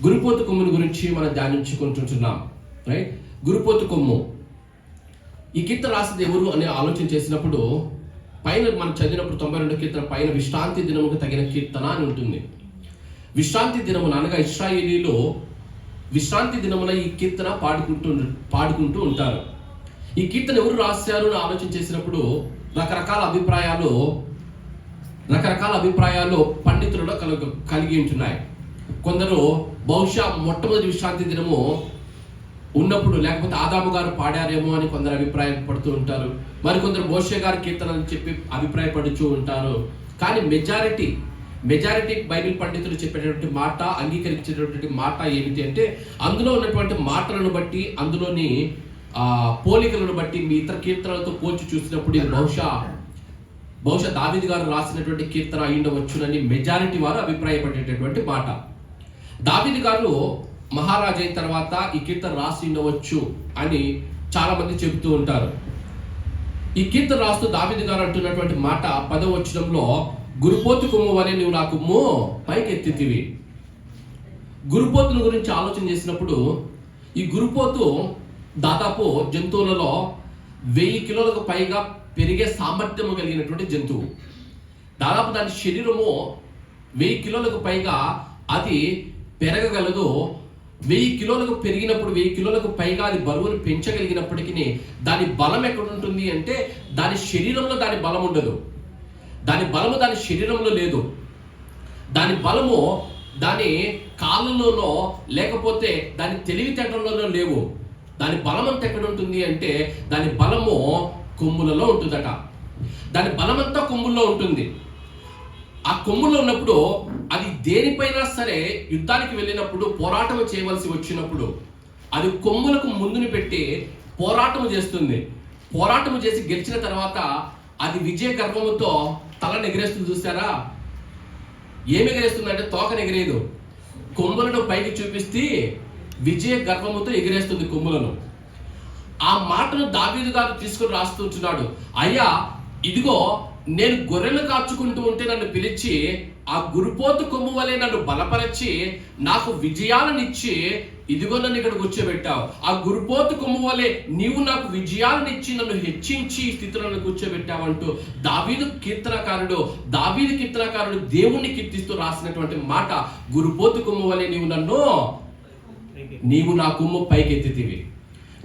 గురుపోతు కొమ్ముని గురించి మనం ధ్యానించుకుంటున్నాం. రైట్, గురుపోతు కొమ్ము. ఈ కీర్తన రాసింది ఎవరు అని ఆలోచన చేసినప్పుడు పైన మనం చదివినప్పుడు 92 కీర్తన పైన విశ్రాంతి దినముకు తగిన కీర్తన అని ఉంటుంది. విశ్రాంతి దినమున అనగా ఇశ్రాయేలీలో విశ్రాంతి దినమున ఈ కీర్తన పాడుకుంటూ ఉంటారు. ఈ కీర్తన ఎవరు రాశారు అని ఆలోచన చేసినప్పుడు రకరకాల అభిప్రాయాలు పండితులలో కలిగి ఉంటున్నాయి. కొందరు బహుశా మొట్టమొదటి విశ్రాంతి దినము ఉన్నప్పుడు లేకపోతే ఆదాము గారు పాడారేమో అని కొందరు అభిప్రాయపడుతూ ఉంటారు. మరికొందరు మోషే గారి కీర్తన అని చెప్పి అభిప్రాయపడుతూ ఉంటారు. కానీ మెజారిటీ బైబిల్ పండితులు చెప్పేటటువంటి మాట, అంగీకరించేటటువంటి మాట ఏమిటి అంటే, అందులో ఉన్నటువంటి మాటలను బట్టి, అందులోని పోలికలను బట్టి మీ ఇతర కీర్తనలతో పోల్చి చూసినప్పుడు ఇది బహుశా దావీదు గారు రాసినటువంటి కీర్తన అయ్యుండవచ్చునని మెజారిటీ వారు అభిప్రాయపడేటటువంటి మాట. దావీదు గారు మహారాజు అయిన తర్వాత ఈ కీర్తన రాసి ఉండవచ్చు అని చాలా మంది చెబుతూ ఉంటారు. ఈ కీర్తన రాస్తూ దావీదు గారు అంటున్నటువంటి మాట 10వ వచనంలో, గురుపోతు కొమ్ము వలె నువ్వు నా కొమ్ము పైకెత్తితివి. గురుపోతుల గురించి ఆలోచన చేసినప్పుడు ఈ గురుపోతు దాదాపు జంతువులలో 1000 కిలోలకు పైగా పెరిగే సామర్థ్యము కలిగినటువంటి జంతువు. దాదాపు దాని శరీరము 1000 కిలోలకు పైగా అది పెరగగలదు. 1000 కిలోలకు పెరిగినప్పుడు 1000 కిలోలకు పైగా అది బరువును పెంచగలిగినప్పటికీ దాని బలం ఎక్కడ ఉంటుంది అంటే, దాని శరీరంలో దాని బలం ఉండదు. దాని బలము దాని శరీరంలో లేదు. దాని బలము దాని కాళ్ళలోనో లేకపోతే దాని తెలివితేటల్లోనో లేవు. దాని బలం అంతా ఎక్కడ ఉంటుంది అంటే, దాని బలము కొమ్ములలో ఉంటుందట. దాని బలమంతా కొమ్ముల్లో ఉంటుంది. ఆ కొమ్ములో ఉన్నప్పుడు అది దేనిపైనా సరే యుద్ధానికి వెళ్ళినప్పుడు, పోరాటం చేయవలసి వచ్చినప్పుడు అది కొమ్ములకు ముందుని పెట్టి పోరాటం చేస్తుంది. పోరాటం చేసి గెలిచిన తర్వాత అది విజయ గర్వముతో తలను ఎగిరేస్తుంది. చూస్తారా? ఏమి ఎగిరేస్తుందంటే తోకను ఎగిరేదు, కొమ్ములను పైకి చూపిస్తే విజయ గర్వముతో ఎగిరేస్తుంది కొమ్ములను. ఆ మాటను దావీదు గారు తీసుకుని రాస్తుంటున్నాడు. అయ్యా, ఇదిగో నేను గొర్రెలు కాచుకుంటూ ఉంటే నన్ను పిలిచి ఆ గురుపోతు కొమ్ము వలె నన్ను బలపరచి నాకు విజయాలనిచ్చి ఇదిగో నన్ను ఇక్కడ కూర్చోబెట్టావు. ఆ గురుపోతు కొమ్ము వలె నీవు నాకు విజయాలనిచ్చి నన్ను హెచ్చించి స్థితిలో కూర్చోబెట్టావు అంటూ దావీదు కీర్తనకారుడు దేవుణ్ణి కీర్తిస్తూ రాసినటువంటి మాట, గురుపోతు కొమ్ము వలె నీవు నా కొమ్ము పైకెత్తితివి,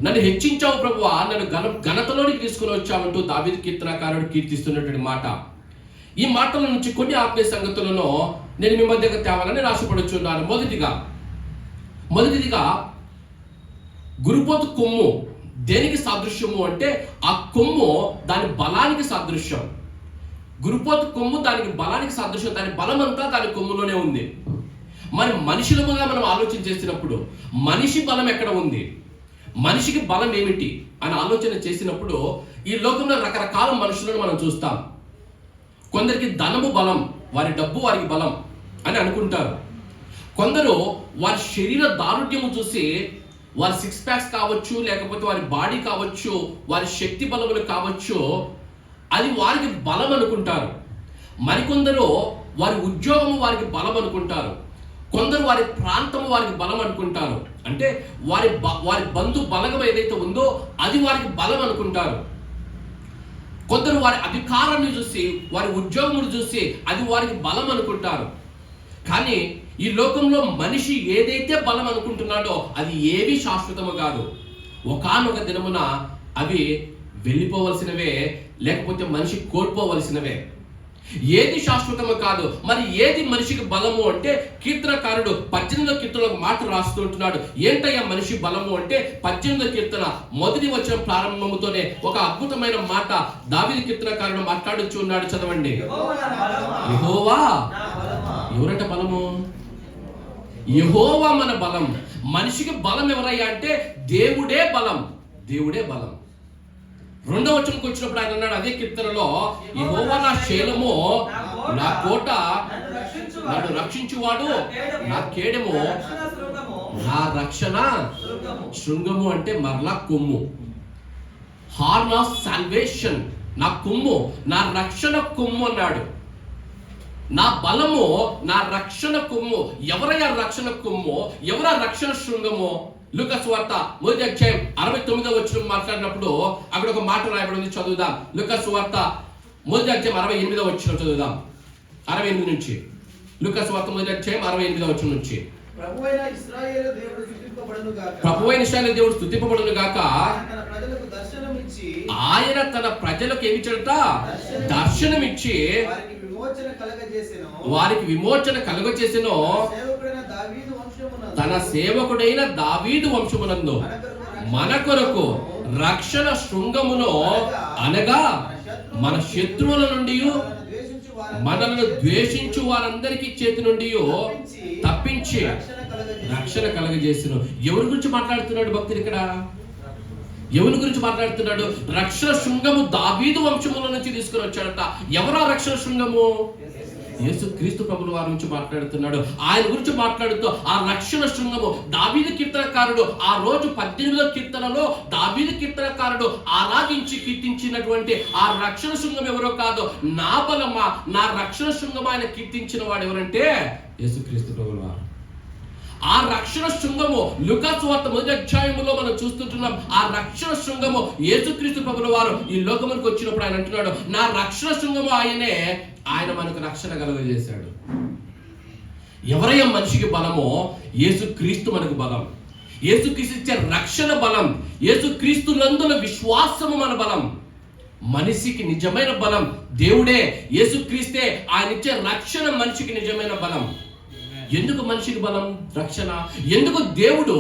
నన్ను హెచ్చించావు ప్రభువా, నన్ను ఘనతలోనికి తీసుకుని వచ్చావంటూ దావీదు కీర్తనకారుడు కీర్తిస్తున్నటువంటి మాట. ఈ మాటల నుంచి కొన్ని ఆత్మీయ సంగతులను నేను మీ మధ్యకు తేవాలని ఆశపడుచున్నాను. మొదటిదిగా గురుపోతు కొమ్ము దేనికి సాదృశ్యము అంటే, ఆ కొమ్ము దాని బలానికి సాదృశ్యం. గురుపోతు కొమ్ము దానికి బలానికి సాదృశ్యం. దాని బలమంతా దాని కొమ్ములోనే ఉంది. మరి మనుషులుగా మనం ఆలోచన చేసినప్పుడు మనిషి బలం ఎక్కడ ఉంది, మనిషికి బలం ఏమిటి అని ఆలోచన చేసినప్పుడు ఈ లోకంలో రకరకాల మనుషులను మనం చూస్తాం. కొందరికి ధనము బలం, వారి డబ్బు వారికి బలం అని అనుకుంటారు. కొందరు వారి శరీర దారుఢ్యము చూసి, వారి 6 ప్యాక్స్ కావచ్చు, లేకపోతే వారి బాడీ కావచ్చు, వారి శక్తి బలములు కావచ్చు, అది వారికి బలం అనుకుంటారు. మరికొందరు వారి ఉద్యోగము వారికి బలం అనుకుంటారు. కొందరు వారి ప్రాంతము వారికి బలం అనుకుంటారు. అంటే వారి బంధు బలగం ఏదైతే ఉందో అది వారికి బలం అనుకుంటారు. కొందరు వారి అధికారాన్ని చూసి, వారి ఉద్యోగమును చూసి అది వారికి బలం అనుకుంటారు. కానీ ఈ లోకంలో మనిషి ఏదైతే బలం అనుకుంటున్నాడో అది ఏవి శాశ్వతము కాదు. ఒకానొక దినమున అవి వెళ్ళిపోవలసినవే, లేకపోతే మనిషి కోల్పోవలసినవే. ఏది శాశ్వతము కాదు. మరి ఏది మనిషికి బలము అంటే, కీర్తనకారుడు 18వ కీర్తనలో మాట రాస్తూ ఉంటున్నాడు. ఏంటయ్యా మనిషి బలము అంటే, 18వ కీర్తన 1వ వచనం ప్రారంభముతోనే ఒక అద్భుతమైన మాట దావీదు కీర్తనకారుడు మాట్లాడుచూ ఉన్నాడు. చదవండి. యెహోవా, ఎవరంట బలము? యెహోవా మన బలం. మనిషికి బలం ఎవరయ్యా అంటే దేవుడే బలం. 2వ వచనంకి వచ్చినప్పుడు ఆయన అన్నాడు అదే కీర్తనలో, యెహోవా నా శైలము, నా కోట, నన్ను రక్షించువాడు, నా కేడము, నా రక్షణ శృంగము అంటే మరలా కొమ్ము. హార్న్ ఆఫ్ సాల్వేషన్, నా కొమ్ము, నా రక్షణ కొమ్ము అన్నాడు. నా బలము, నా రక్షణ కొమ్ము. ఎవరయ్యా రక్షణ కొమ్ము? ఎవరా రక్షణ శృంగము? లూకా సువార్త 1:69 మాట్లాడినప్పుడు అక్కడ ఒక మాట రాయబడి ఉంది, చదువుదాం. లూకా సువార్త 1:68 చదువుదాం. 68 నుంచి. లూకా సువార్త 1:68 నుంచి. ప్రభువైన ఇశ్రాయేలు దేవుడు స్తుతింపబడును గాక. ప్రభువైన ఇశ్రాయేలు దేవుడు స్తుతింపబడును గాక. తన ప్రజలకు దర్శనమిచ్చి, ఆయన తన ప్రజలకు ఏమిచ్చాడట? దర్శనమిచ్చి వారికి విమోచన కలగజేసెను. వారికి విమోచన కలుగజేసెను. సేవకుడైన దావీదు వంశమునందు, తన సేవకుడైన దావీదు వంశమునందు మన కొరకు రక్షణ శృంగమును, అనగా మన శత్రువుల నుండి, మనలను ద్వేషించు వారందరికీ చేతి నుండి తప్పించి రక్షణ కలగజేసిన. ఎవరి గురించి మాట్లాడుతున్నాడు భక్తుడు ఇక్కడ? ఎవరి గురించి మాట్లాడుతున్నాడు? రక్షణ శృంగము దావీదు వంశముల నుంచి తీసుకుని వచ్చాడట. ఎవరా రక్షణ శృంగము? యేసు క్రీస్తు ప్రభుల వారి గురించి మాట్లాడుతున్నాడు. ఆయన గురించి మాట్లాడుతూ ఆ రక్షణ శృంగము, దావీదు కీర్తనకారుడు ఆ రోజు 18వ కీర్తనలో దావీదు కీర్తనకారుడు ఆరాధించి కీర్తించినటువంటి ఆ రక్షణ శృంగం ఎవరో కాదు, నా బలమా, నా రక్షణ శృంగం ఆయన కీర్తించిన వాడు ఎవరంటే యేసు క్రీస్తు ప్రభుల వారు. ఆ రక్షణ శృంగము లూకా సువార్త 1:1 మనం చూస్తుంటున్నాం. ఆ రక్షణ శృంగము యేసుక్రీస్తు ప్రభుల వారు ఈ లోకమునికి వచ్చినప్పుడు ఆయన అంటున్నాడు, నా రక్షణ శృంగము ఆయనే. ఆయన మనకు రక్షణ కలుగజేశాడు. ఎవరయ్యా మనిషికి బలమో? యేసుక్రీస్తు మనకు బలం. యేసుక్రీస్తు ఇచ్చే రక్షణ బలం. యేసుక్రీస్తు నందున విశ్వాసము మన బలం. మనిషికి నిజమైన బలం దేవుడే, యేసుక్రీస్తే. ఆయన ఇచ్చే రక్షణ మనిషికి నిజమైన బలం. ఎందుకు మనిషికి బలం, రక్షణ? ఎందుకు దేవుడు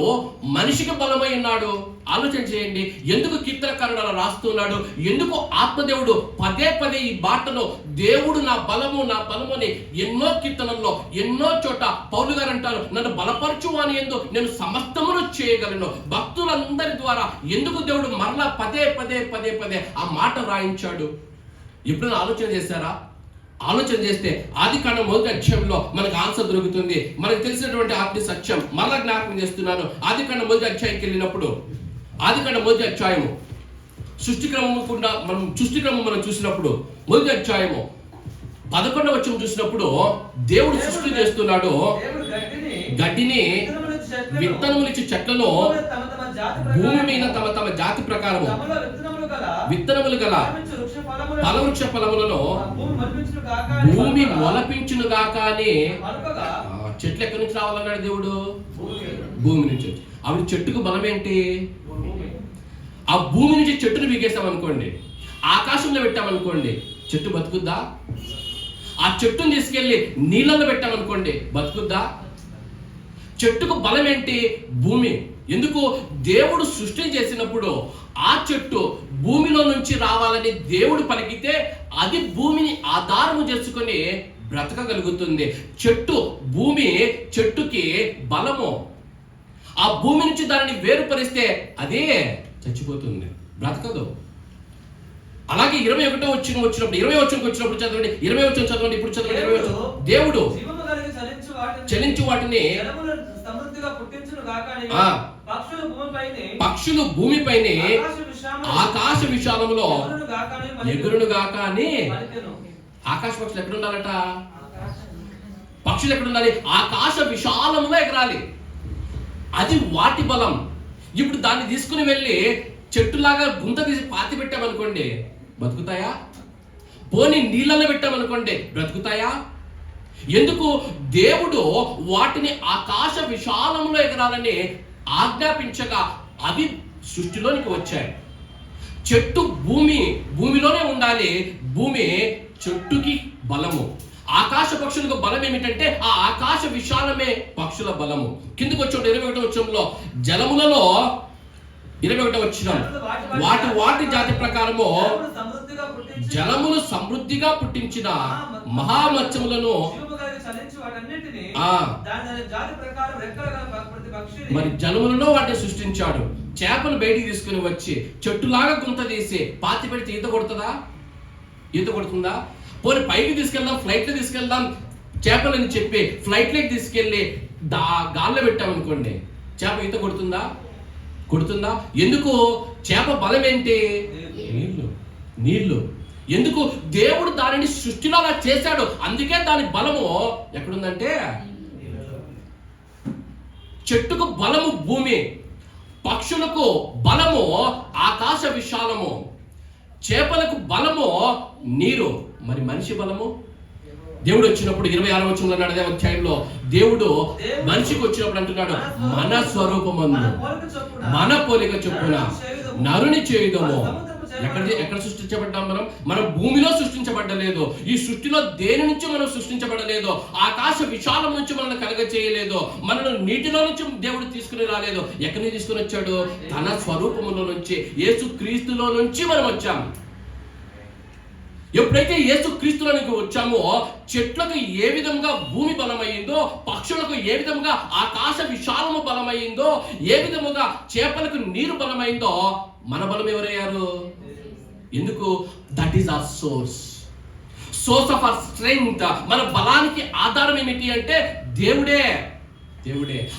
మనిషికి బలమై ఉన్నాడు? ఆలోచన చేయండి. ఎందుకు కీర్తనకారుడు అలా రాస్తున్నాడు? ఎందుకు ఆత్మదేవుడు పదే పదే ఈ బాటలో దేవుడు నా బలము, నా బలము అని ఎన్నో కీర్తనల్లో ఎన్నో చోట పౌలు గారు అంటారు, నన్ను బలపరచు అని ఎందు నేను సమస్తమును చేయగలను. భక్తులందరి ద్వారా ఎందుకు దేవుడు మరలా పదే పదే పదే పదే ఆ మాట రాయించాడు? ఎప్పుడైనా ఆలోచన చేశారా? ఆలోచన చేస్తే ఆదికాండం 1:1 మనకు ఆన్సర్ దొరుకుతుంది. మనకు తెలిసినటువంటి ఆత్మీయ సత్యం మరలా జ్ఞాపకం చేస్తున్నాను. ఆదికాండం 1:1 వెళ్ళినప్పుడు, ఆదికాండం 1:1 సృష్టిక్రమం మనం చూసినప్పుడు 1:1 11 చూసినప్పుడు దేవుడు సృష్టి చేస్తున్నాడు. గడ్డిని విత్తనములిచ్చి చెట్లను భూమి మీద తమ తమ జాతి ప్రకారము విత్తనములు గల ఫలవృక్ష ఫలములను భూమి మొలపించును గాక అని. చెట్లు ఎక్కడి నుంచి రావాలన్నాడు దేవుడు? భూమి నుంచి. అప్పుడు చెట్టుకు బలం ఏంటి? ఆ భూమి నుంచి చెట్టును బీగేస్తామనుకోండి, ఆకాశంలో పెట్టామనుకోండి, చెట్టు బతుకుద్దా? ఆ చెట్టును తీసుకెళ్లి నీళ్ళలో పెట్టామనుకోండి, బతుకుద్దా? చెట్టుకు బలం ఏంటి? భూమి. ఎందుకు? దేవుడు సృష్టి చేసినప్పుడు ఆ చెట్టు భూమిలో నుంచి రావాలని దేవుడు పలికితే అది భూమిని ఆధారము చేసుకొని బ్రతకగలుగుతుంది. భూమి చెట్టుకి బలము. ఆ భూమి నుంచి దానిని వేరుపరిస్తే అదే చచ్చిపోతుంది, బ్రతకదు. అలాగే 21 వచ్చినప్పుడు చదవండి. 20 చదవండి. ఇప్పుడు చదవండి 20. దేవుడు చలించు వాటిని పక్షులు భూమిపైనే ఆకాశ విశాలంలో ఎగురును గాక అని. ఆకాశ పక్షులు ఎక్కడ ఉండాలట? పక్షులు ఎక్కడ ఉండాలి? ఆకాశ విశాలంలో ఎగరాలి. అది వాటి బలం. ఇప్పుడు దాన్ని తీసుకుని వెళ్ళి చెట్టులాగా గుంత తీసి పాతి పెట్టామనుకోండి, బతుకుతాయా? పోనీ నీళ్ళలో పెట్టామనుకోండి, బ్రతుకుతాయా? ఎందుకు? దేవుడు వాటిని ఆకాశ విశాలంలో ఎగరాలని ఆజ్ఞాపించగా అవి సృష్టిలోనికి వచ్చాయి. చెట్టు భూమిలోనే ఉండాలి. భూమి చెట్టుకి బలము. ఆకాశ పక్షులకు బలం ఏమిటంటే ఆ ఆకాశ విశాలమే పక్షుల బలము. కిందకు వచ్చి 21 జలములలో 21 వాటి జాతి ప్రకారము జలములు సమృద్ధిగా పుట్టించిన మహామత్స్యములను మరి జలములలో వాటిని సృష్టించాడు. చేపలు బయటికి తీసుకుని వచ్చి చెట్టులాగా గుంత తీసి పాతి పెడితే ఈత కొడుతుందా? పోనీ పైకి తీసుకెళ్దాం, ఫ్లైట్లో తీసుకెళ్దాం చేపలని చెప్పి ఫ్లైట్లోకి తీసుకెళ్లి గాల్లో పెట్టామనుకోండి, చేప ఈత కొడుతుందా? ఎందుకు? చేప బలం ఏంటి? నీళ్లు. ఎందుకు? దేవుడు దానిని సృష్టిలో అలా చేశాడు. అందుకే దాని బలము ఎక్కడుందంటే, చెట్టుకు బలము భూమి, పక్షులకు బలము ఆకాశ విశాలము, చేపలకు బలము నీరు. మరి మనిషి బలము? దేవుడు వచ్చినప్పుడు 26వ వచనంలో అన్నాడు, అదే అధ్యాయంలో దేవుడు మనిషికి వచ్చినప్పుడు అంటున్నాడు, మన స్వరూపమందు మన పోలిక చొప్పున నరుని చేయుదము. ఎక్కడ సృష్టించబడ్డాం? మనం భూమిలో సృష్టించబడలేదు. ఈ సృష్టిలో దేని నుంచి మనం సృష్టించబడలేదు. ఆకాశ విశాలం నుంచి మనల్ని కలగ చేయలేదు. మనను నీటిలో నుంచి దేవుడు తీసుకుని రాలేదు. ఎక్కడి నుంచి తీసుకుని వచ్చాడు? తన స్వరూపములో నుంచి, యేసు క్రీస్తులో నుంచి మనం వచ్చాం. ఎప్పుడైతే యేసు క్రీస్తులోనికి వచ్చామో, చెట్లకు ఏ విధంగా భూమి బలమైందో, పక్షులకు ఏ విధంగా ఆకాశ విశాలము బలమైందో, ఏ విధముగా చేపలకు నీరు బలమైందో, మన బలం ఎవరయ్యారు? ఎందుకు? That is our source of our strength. మన బలానికి ఆధారం ఏమిటి అంటే దేవుడే.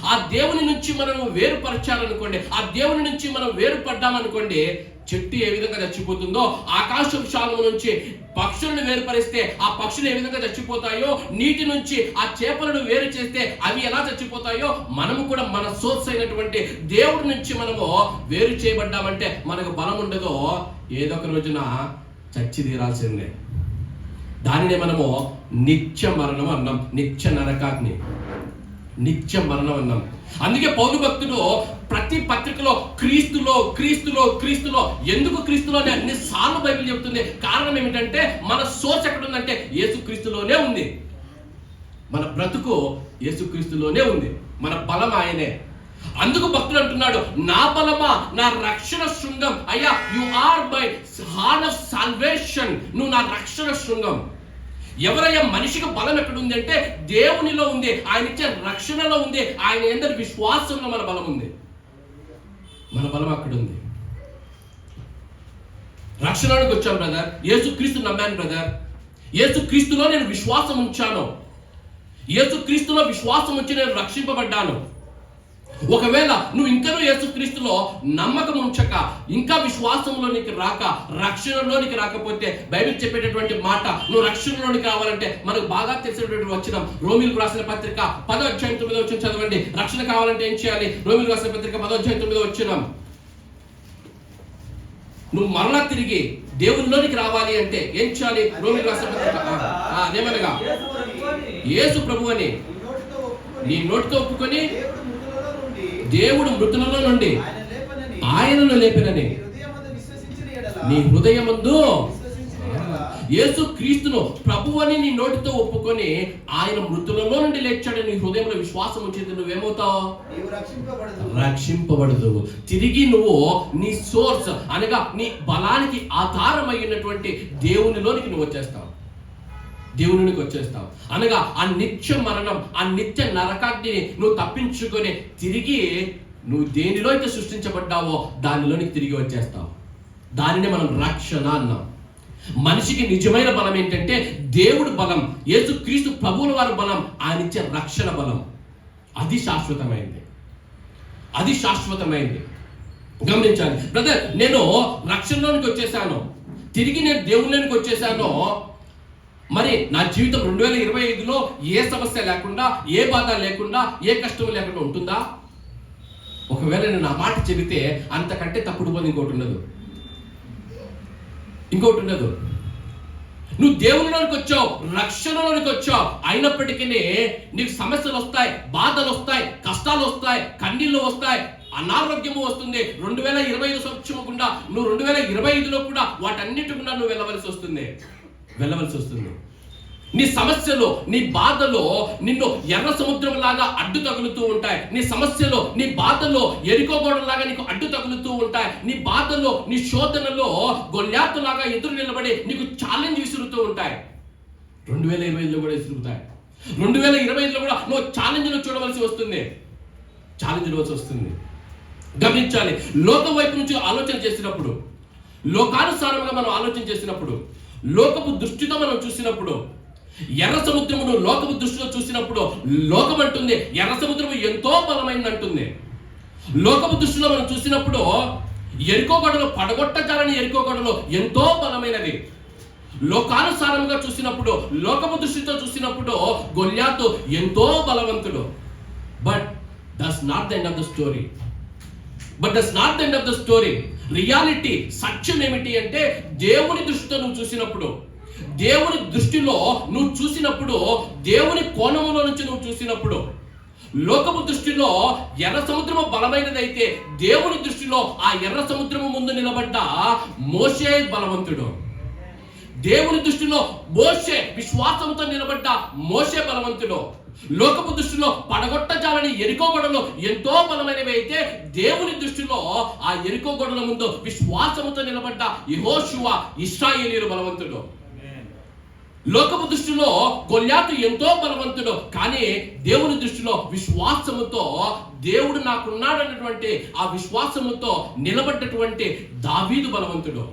ఆ దేవుని నుంచి మనం వేరుపరచాలనుకోండి, ఆ దేవుని నుంచి మనం వేరుపడ్డామనుకోండి, చెట్టు ఏ విధంగా చచ్చిపోతుందో, ఆకాశ విశాలము నుంచి పక్షులను వేరుపరిస్తే ఆ పక్షులు ఏ విధంగా చచ్చిపోతాయో, నీటి నుంచి ఆ చేపలను వేరు చేస్తే అవి ఎలా చచ్చిపోతాయో, మనము కూడా మన సోర్స్ అయినటువంటి దేవుడి నుంచి మనము వేరు చేయబడ్డామంటే మనకు బలం ఉండదో, ఏదో ఒక రోజున చచ్చి తీరాల్సిందే. దానినే మనము నిత్య మరణం అన్నాం, నిత్య నరకాగ్ని, నిత్య మరణం అన్నాం. అందుకే పౌలు భక్తుడు ప్రతి పత్రికలో క్రీస్తులో ఎందుకు క్రీస్తులో అని అన్నిసార్లు బైబిల్ చెబుతుంది. కారణం ఏమిటంటే మన సోర్స్ ఎక్కడుందంటే యేసు క్రీస్తులోనే ఉంది. మన బ్రతుకు యేసు క్రీస్తులోనే ఉంది. మన బలం ఆయనే. అందుకు భక్తుడు అంటున్నాడు, నా బలమా, నా రక్షణ శృంగం. అయ్యా, you are my horn of salvation. నువ్వు నా రక్షణ శృంగం. ఎవరయ్యా? మనిషికి బలం ఎక్కడుంది అంటే దేవునిలో ఉంది, ఆయన ఇచ్చే రక్షణలో ఉంది, ఆయన ఎందరి విశ్వాసంలో మన బలం ఉంది. మన బలం అక్కడ ఉంది. రక్షణలోకి వచ్చాను బ్రదర్, యేసు క్రీస్తు నమ్మాను బ్రదర్, యేసు క్రీస్తులో నేను విశ్వాసం ఉంచాను, యేసు క్రీస్తులో విశ్వాసం ఉంచి నేను రక్షింపబడ్డాను. ఒకవేళ నువ్వు ఇంకా యేసుక్రీస్తులో నమ్మకం ఉంచక, ఇంకా విశ్వాసంలోనికి రాక, రక్షణలోనికి రాకపోతే, బైబిల్ చెప్పేటటువంటి మాట, నువ్వు రక్షణలోనికి రావాలంటే మనకు బాగా తెలిసినటువంటి వచనం, రోమీయులకు రాసిన పత్రిక 10వ అధ్యాయం 9వ వచనం చదవండి. రక్షణ కావాలంటే ఏం చేయాలి? రోమీయులకు రాసిన పత్రిక 10వ అధ్యాయం 9వ వచనం. నువ్వు మరలా తిరిగి దేవునిలోనికి రావాలి అంటే ఏం చేయాలి? రోమీయులకు రాసిన పత్రిక అదేమనగా, యేసు ప్రభు అని నీ నోటితో ఒప్పుకొని దేవుడు మృతులలో నుండి ఆయనను లేపినని నీ హృదయమందు యేసు క్రీస్తును ప్రభువు అని నీ నోటితో ఒప్పుకొని ఆయన మృతులలో నుండి లేచాడు నీ హృదయంలో విశ్వాసం ఉంచేది, నువ్వేమవుతావు? రక్షింపబడదు. తిరిగి నువ్వు నీ సోర్స్ అనగా నీ బలానికి ఆధారమైనటువంటి దేవునిలోనికి నువ్వు వచ్చేస్తావు. దేవునికి వచ్చేస్తావు అనగా ఆ నిత్య మరణం, ఆ నిత్య నరకాగ్నిని నువ్వు తప్పించుకొని తిరిగి నువ్వు దేనిలో అయితే సృష్టించబడ్డావో దానిలోనికి తిరిగి వచ్చేస్తావు. దానినే మనం రక్షణ అన్నాం. మనిషికి నిజమైన బలం ఏంటంటే దేవుడు బలం, యేసు క్రీస్తు ప్రభువుల వారి బలం, ఆయన ఇచ్చే రక్షణ బలం. అది శాశ్వతమైంది, అది శాశ్వతమైంది. గమనించాలి బ్రదర్, నేను రక్షణలోనికి వచ్చేసాను, తిరిగి నేను దేవుళ్ళలోనికి వచ్చేసాను. మరి నా జీవితం 2025లో ఏ సమస్య లేకుండా, ఏ బాధ లేకుండా, ఏ కష్టం లేకుండా ఉంటుందా? ఒకవేళ నేను నా మాట చెబితే అంతకంటే తప్పుడు పని ఇంకోటి ఉండదు. నువ్వు దేవునిలోనికి వచ్చావు, రక్షణలోనికి వచ్చావు, అయినప్పటికీ నీకు సమస్యలు వస్తాయి, బాధలు వస్తాయి, కష్టాలు వస్తాయి, కన్నీళ్ళు వస్తాయి, అనారోగ్యము వస్తుంది. 2025 సంవత్సరం గుండా నువ్వు 2025లో కూడా వాటన్నిటి గుండా నువ్వు వెళ్ళవలసి వస్తుంది. నీ సమస్యలు, నీ బాధలో నిన్ను ఎర్ర సముద్రం లాగా అడ్డు తగులుతూ ఉంటాయి. నీ సమస్యలో, నీ బాధలో ఎరికో గోడలాగా నీకు అడ్డు తగులుతూ ఉంటాయి. నీ బాధలో, నీ శోధనలో గొల్యాతు లాగా ఎదురు నిలబడి నీకు ఛాలెంజ్ విసురుతూ ఉంటాయి. 2025లో కూడా విసురుతాయి. 2025లో కూడా నువ్వు ఛాలెంజ్ను చూడవలసి వస్తుంది. గమనించాలి, లోకం వైపు నుంచి ఆలోచన చేసినప్పుడు, లోకానుసారంగా మనం ఆలోచన చేసినప్పుడు, లోకపు దృష్టితో మనం చూసినప్పుడు, ఎర్ర సముద్రమును లోకపు దృష్టిలో చూసినప్పుడు లోకం అంటుంది ఎర్ర సముద్రము ఎంతో బలమైంది అంటుంది. లోకపు దృష్టిలో మనం చూసినప్పుడు ఎరికో గోడలు పడగొట్టజాలని ఎరికో గోడలు ఎంతో బలమైనవి. లోకానుసారంగా చూసినప్పుడు, లోకపు దృష్టితో చూసినప్పుడు గొల్యాతు ఎంతో బలవంతుడు. But that's not the end of the story. Reality, సత్యం ఏమిటి అంటే, దేవుని దృష్టితో నువ్వు చూసినప్పుడు, దేవుని దృష్టిలో నువ్వు చూసినప్పుడు, దేవుని కోణములో నుంచి నువ్వు చూసినప్పుడు, లోకపు దృష్టిలో ఎర్ర సముద్రము బలమైనదైతే దేవుని దృష్టిలో ఆ ఎర్ర సముద్రము ముందు నిలబడ్డ మోషే బలవంతుడు. దేవుని దృష్టిలో మోషే విశ్వాసంతో నిలబడ్డ మోషే బలవంతుడు. లోకపు దృష్టిలో పడగొట్టజాలని ఎరికో గొడవలు ఎంతో బలమైనవి అయితే, దేవుని దృష్టిలో ఆ ఎరికో గొడవల ముందు విశ్వాసముతో నిలబడ్డ యెహోషువ ఇశ్రాయేలీయులు బలవంతుడు. లోకపు దృష్టిలో గొల్యాతు ఎంతో బలవంతుడు, కానీ దేవుని దృష్టిలో విశ్వాసముతో దేవుడు నాకున్నాడన్నటువంటి ఆ విశ్వాసముతో నిలబడ్డటువంటి దావీదు బలవంతుడు.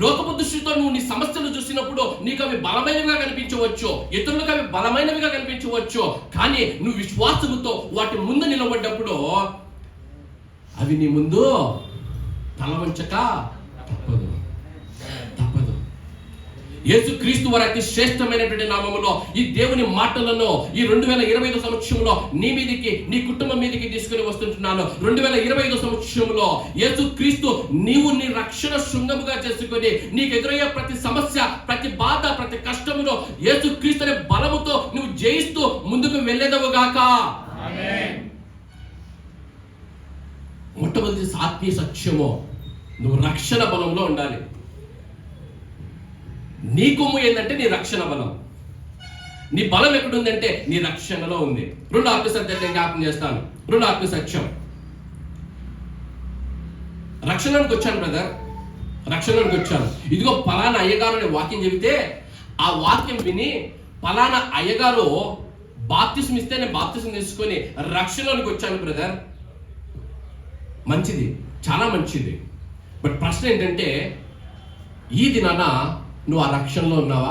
లోకపు దృష్టితో నువ్వు నీ సమస్యలు చూసినప్పుడు నీకు అవి బలమైనవిగా కనిపించవచ్చు, ఇతరులకు అవి బలమైనవిగా కనిపించవచ్చు, కానీ నువ్వు విశ్వాసముతో వాటి ముందు నిలబడ్డప్పుడు అవి నీ ముందు తల వంచక తప్పదు. యేసుక్రీస్తు వారి అతి శ్రేష్టమైనటువంటి నామములో ఈ దేవుని మాటలను ఈ 2025 సంవత్సరంలో నీ మీదికి, నీ కుటుంబం మీదికి తీసుకుని వస్తుంటున్నాను. 2025 సంవత్సరంలో యేసుక్రీస్తు నీవు నీ రక్షణ శృంగముగా చేసుకొని, నీకు ఎదురయ్యే ప్రతి సమస్య, ప్రతి బాధ, ప్రతి కష్టములో యేసుక్రీస్తు అనే బలముతో నువ్వు జయిస్తూ ముందుకు వెళ్ళేదవుగాక. మొట్టమొదటి ఆత్మీయ సత్యము, నువ్వు రక్షణ బలంలో ఉండాలి. నీ కొమ్ము ఏంటంటే నీ రక్షణ బలం. నీ బలం ఎక్కడుందంటే నీ రక్షణలో ఉంది. 2 ఆత్మ సత్యం జ్ఞాపకం చేస్తాను. 2 ఆత్మ సత్యం. రక్షణలోకి వచ్చాను బ్రదర్, రక్షణలోకి వచ్చాను. ఇదిగో పలానా అయ్యగారు అనే వాక్యం చెబితే ఆ వాక్యం విని పలానా అయ్యగారు బాప్తిసం ఇస్తే నేను బాప్తిసం తీసుకొని రక్షణలోకి వచ్చాను బ్రదర్. మంచిది, చాలా మంచిది. బట్ ప్రశ్న ఏంటంటే, ఈ దినాన నువ్వు ఆ రక్షణలో ఉన్నావా?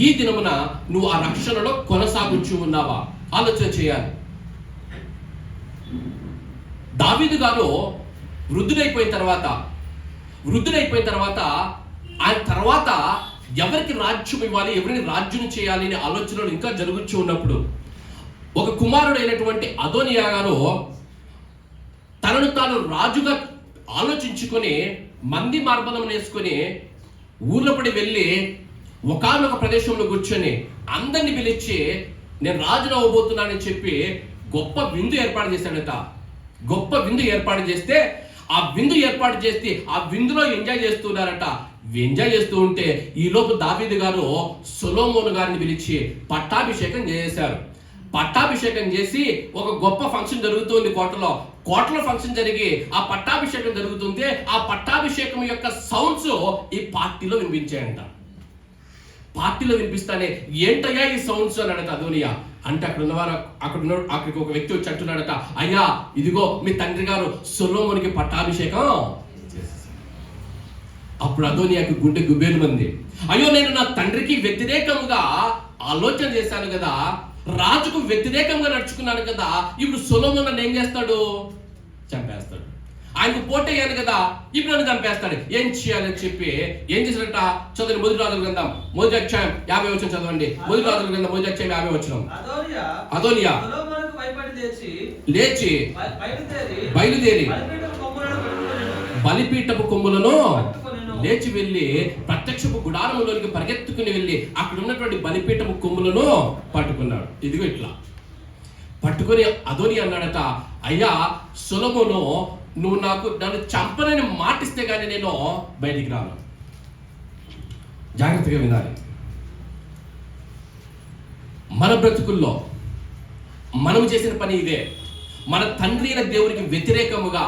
ఈ దినమున నువ్వు ఆ రక్షణలో కొనసాగుచూ ఉన్నావా? ఆలోచన చేయాలి. దావీదు గారు వృద్ధుడైపోయిన తర్వాత ఆయన తర్వాత ఎవరికి రాజ్యం ఇవ్వాలి, ఎవరిని రాజ్యం చేయాలి అనే ఆలోచనలు ఇంకా జరుగుతూ ఉన్నప్పుడు ఒక కుమారుడైనటువంటి అదోనియా గారు తనను తాను రాజుగా ఆలోచించుకొని మంది మార్బలం వేసుకొని ఊర్లో పడి వెళ్ళి ఒకానొక ప్రదేశంలో కూర్చొని అందరిని పిలిచి నేను రాజును అవ్వబోతున్నానని చెప్పి గొప్ప విందు ఏర్పాటు చేశాడట. గొప్ప విందు ఏర్పాటు చేస్తే ఆ విందులో ఎంజాయ్ చేస్తున్నారట. ఎంజాయ్ చేస్తూ ఉంటే ఈలోపు దావీదు గారు సొలొమోను గారిని పిలిచి పట్టాభిషేకం చేశారు. పట్టాభిషేకం చేసి ఒక గొప్ప ఫంక్షన్ జరుగుతుంది కోటలో ఫంక్షన్ జరిగి ఆ పట్టాభిషేకం జరుగుతుంటే ఆ పట్టాభిషేకం యొక్క సౌండ్స్ ఈ పార్టీలో వినిపించాయంట. పార్టీలో వినిపిస్తానే ఏంటయ్యా ఈ సౌండ్స్ అని అడగ అదోనియా అంటే అక్కడికి ఒక వ్యక్తి వచ్చి అంటున్నాడట, అయ్యా ఇదిగో మీ తండ్రి గారు సొలొమోనుకి పట్టాభిషేకం. అప్పుడు అదోనియాకి గుండె గుబేలు మంది. అయ్యో నేను నా తండ్రికి వ్యతిరేకంగా ఆలోచన చేశాను కదా, రాజుకు వ్యతిరేకంగా నడుచుకున్నాను కదా, ఇప్పుడు సొలొమోను నన్ను ఏం చేస్తాడు? చంపేస్తాడు. ఆయనకు పోటయ్యాను కదా, ఇప్పుడు నన్ను చంపేస్తాడు. ఏం చేయాలని చెప్పి ఏం చేశాడట? చదవండి మొదటి రాజుల గ్రంథం 1వ అధ్యాయం 50 వచనం చదవండి. మొదటి రాజుల గ్రంథం 1వ అధ్యాయం 50 వచనం. అదోనియా లేచి బయలుదేరి బలిపీఠపు కొమ్ములను లేచి వెళ్ళి ప్రత్యక్షపు గుడారములోనికి పరిగెత్తుకుని వెళ్ళి అక్కడ ఉన్నటువంటి బలిపీఠపు కొమ్ములను పట్టుకున్నాడు. ఇదిగో ఇట్లా పట్టుకొని అదోనియా అన్నాడట, అయ్యా సొలొమోను నువ్వు నన్ను చంపనని మాటిస్తే కానీ నేను బయటికి రాను. జాగ్రత్తగా వినాలి. మన బ్రతుకుల్లో మనం చేసిన పని ఇదే. మన తండ్రి అయిన దేవునికి వ్యతిరేకముగా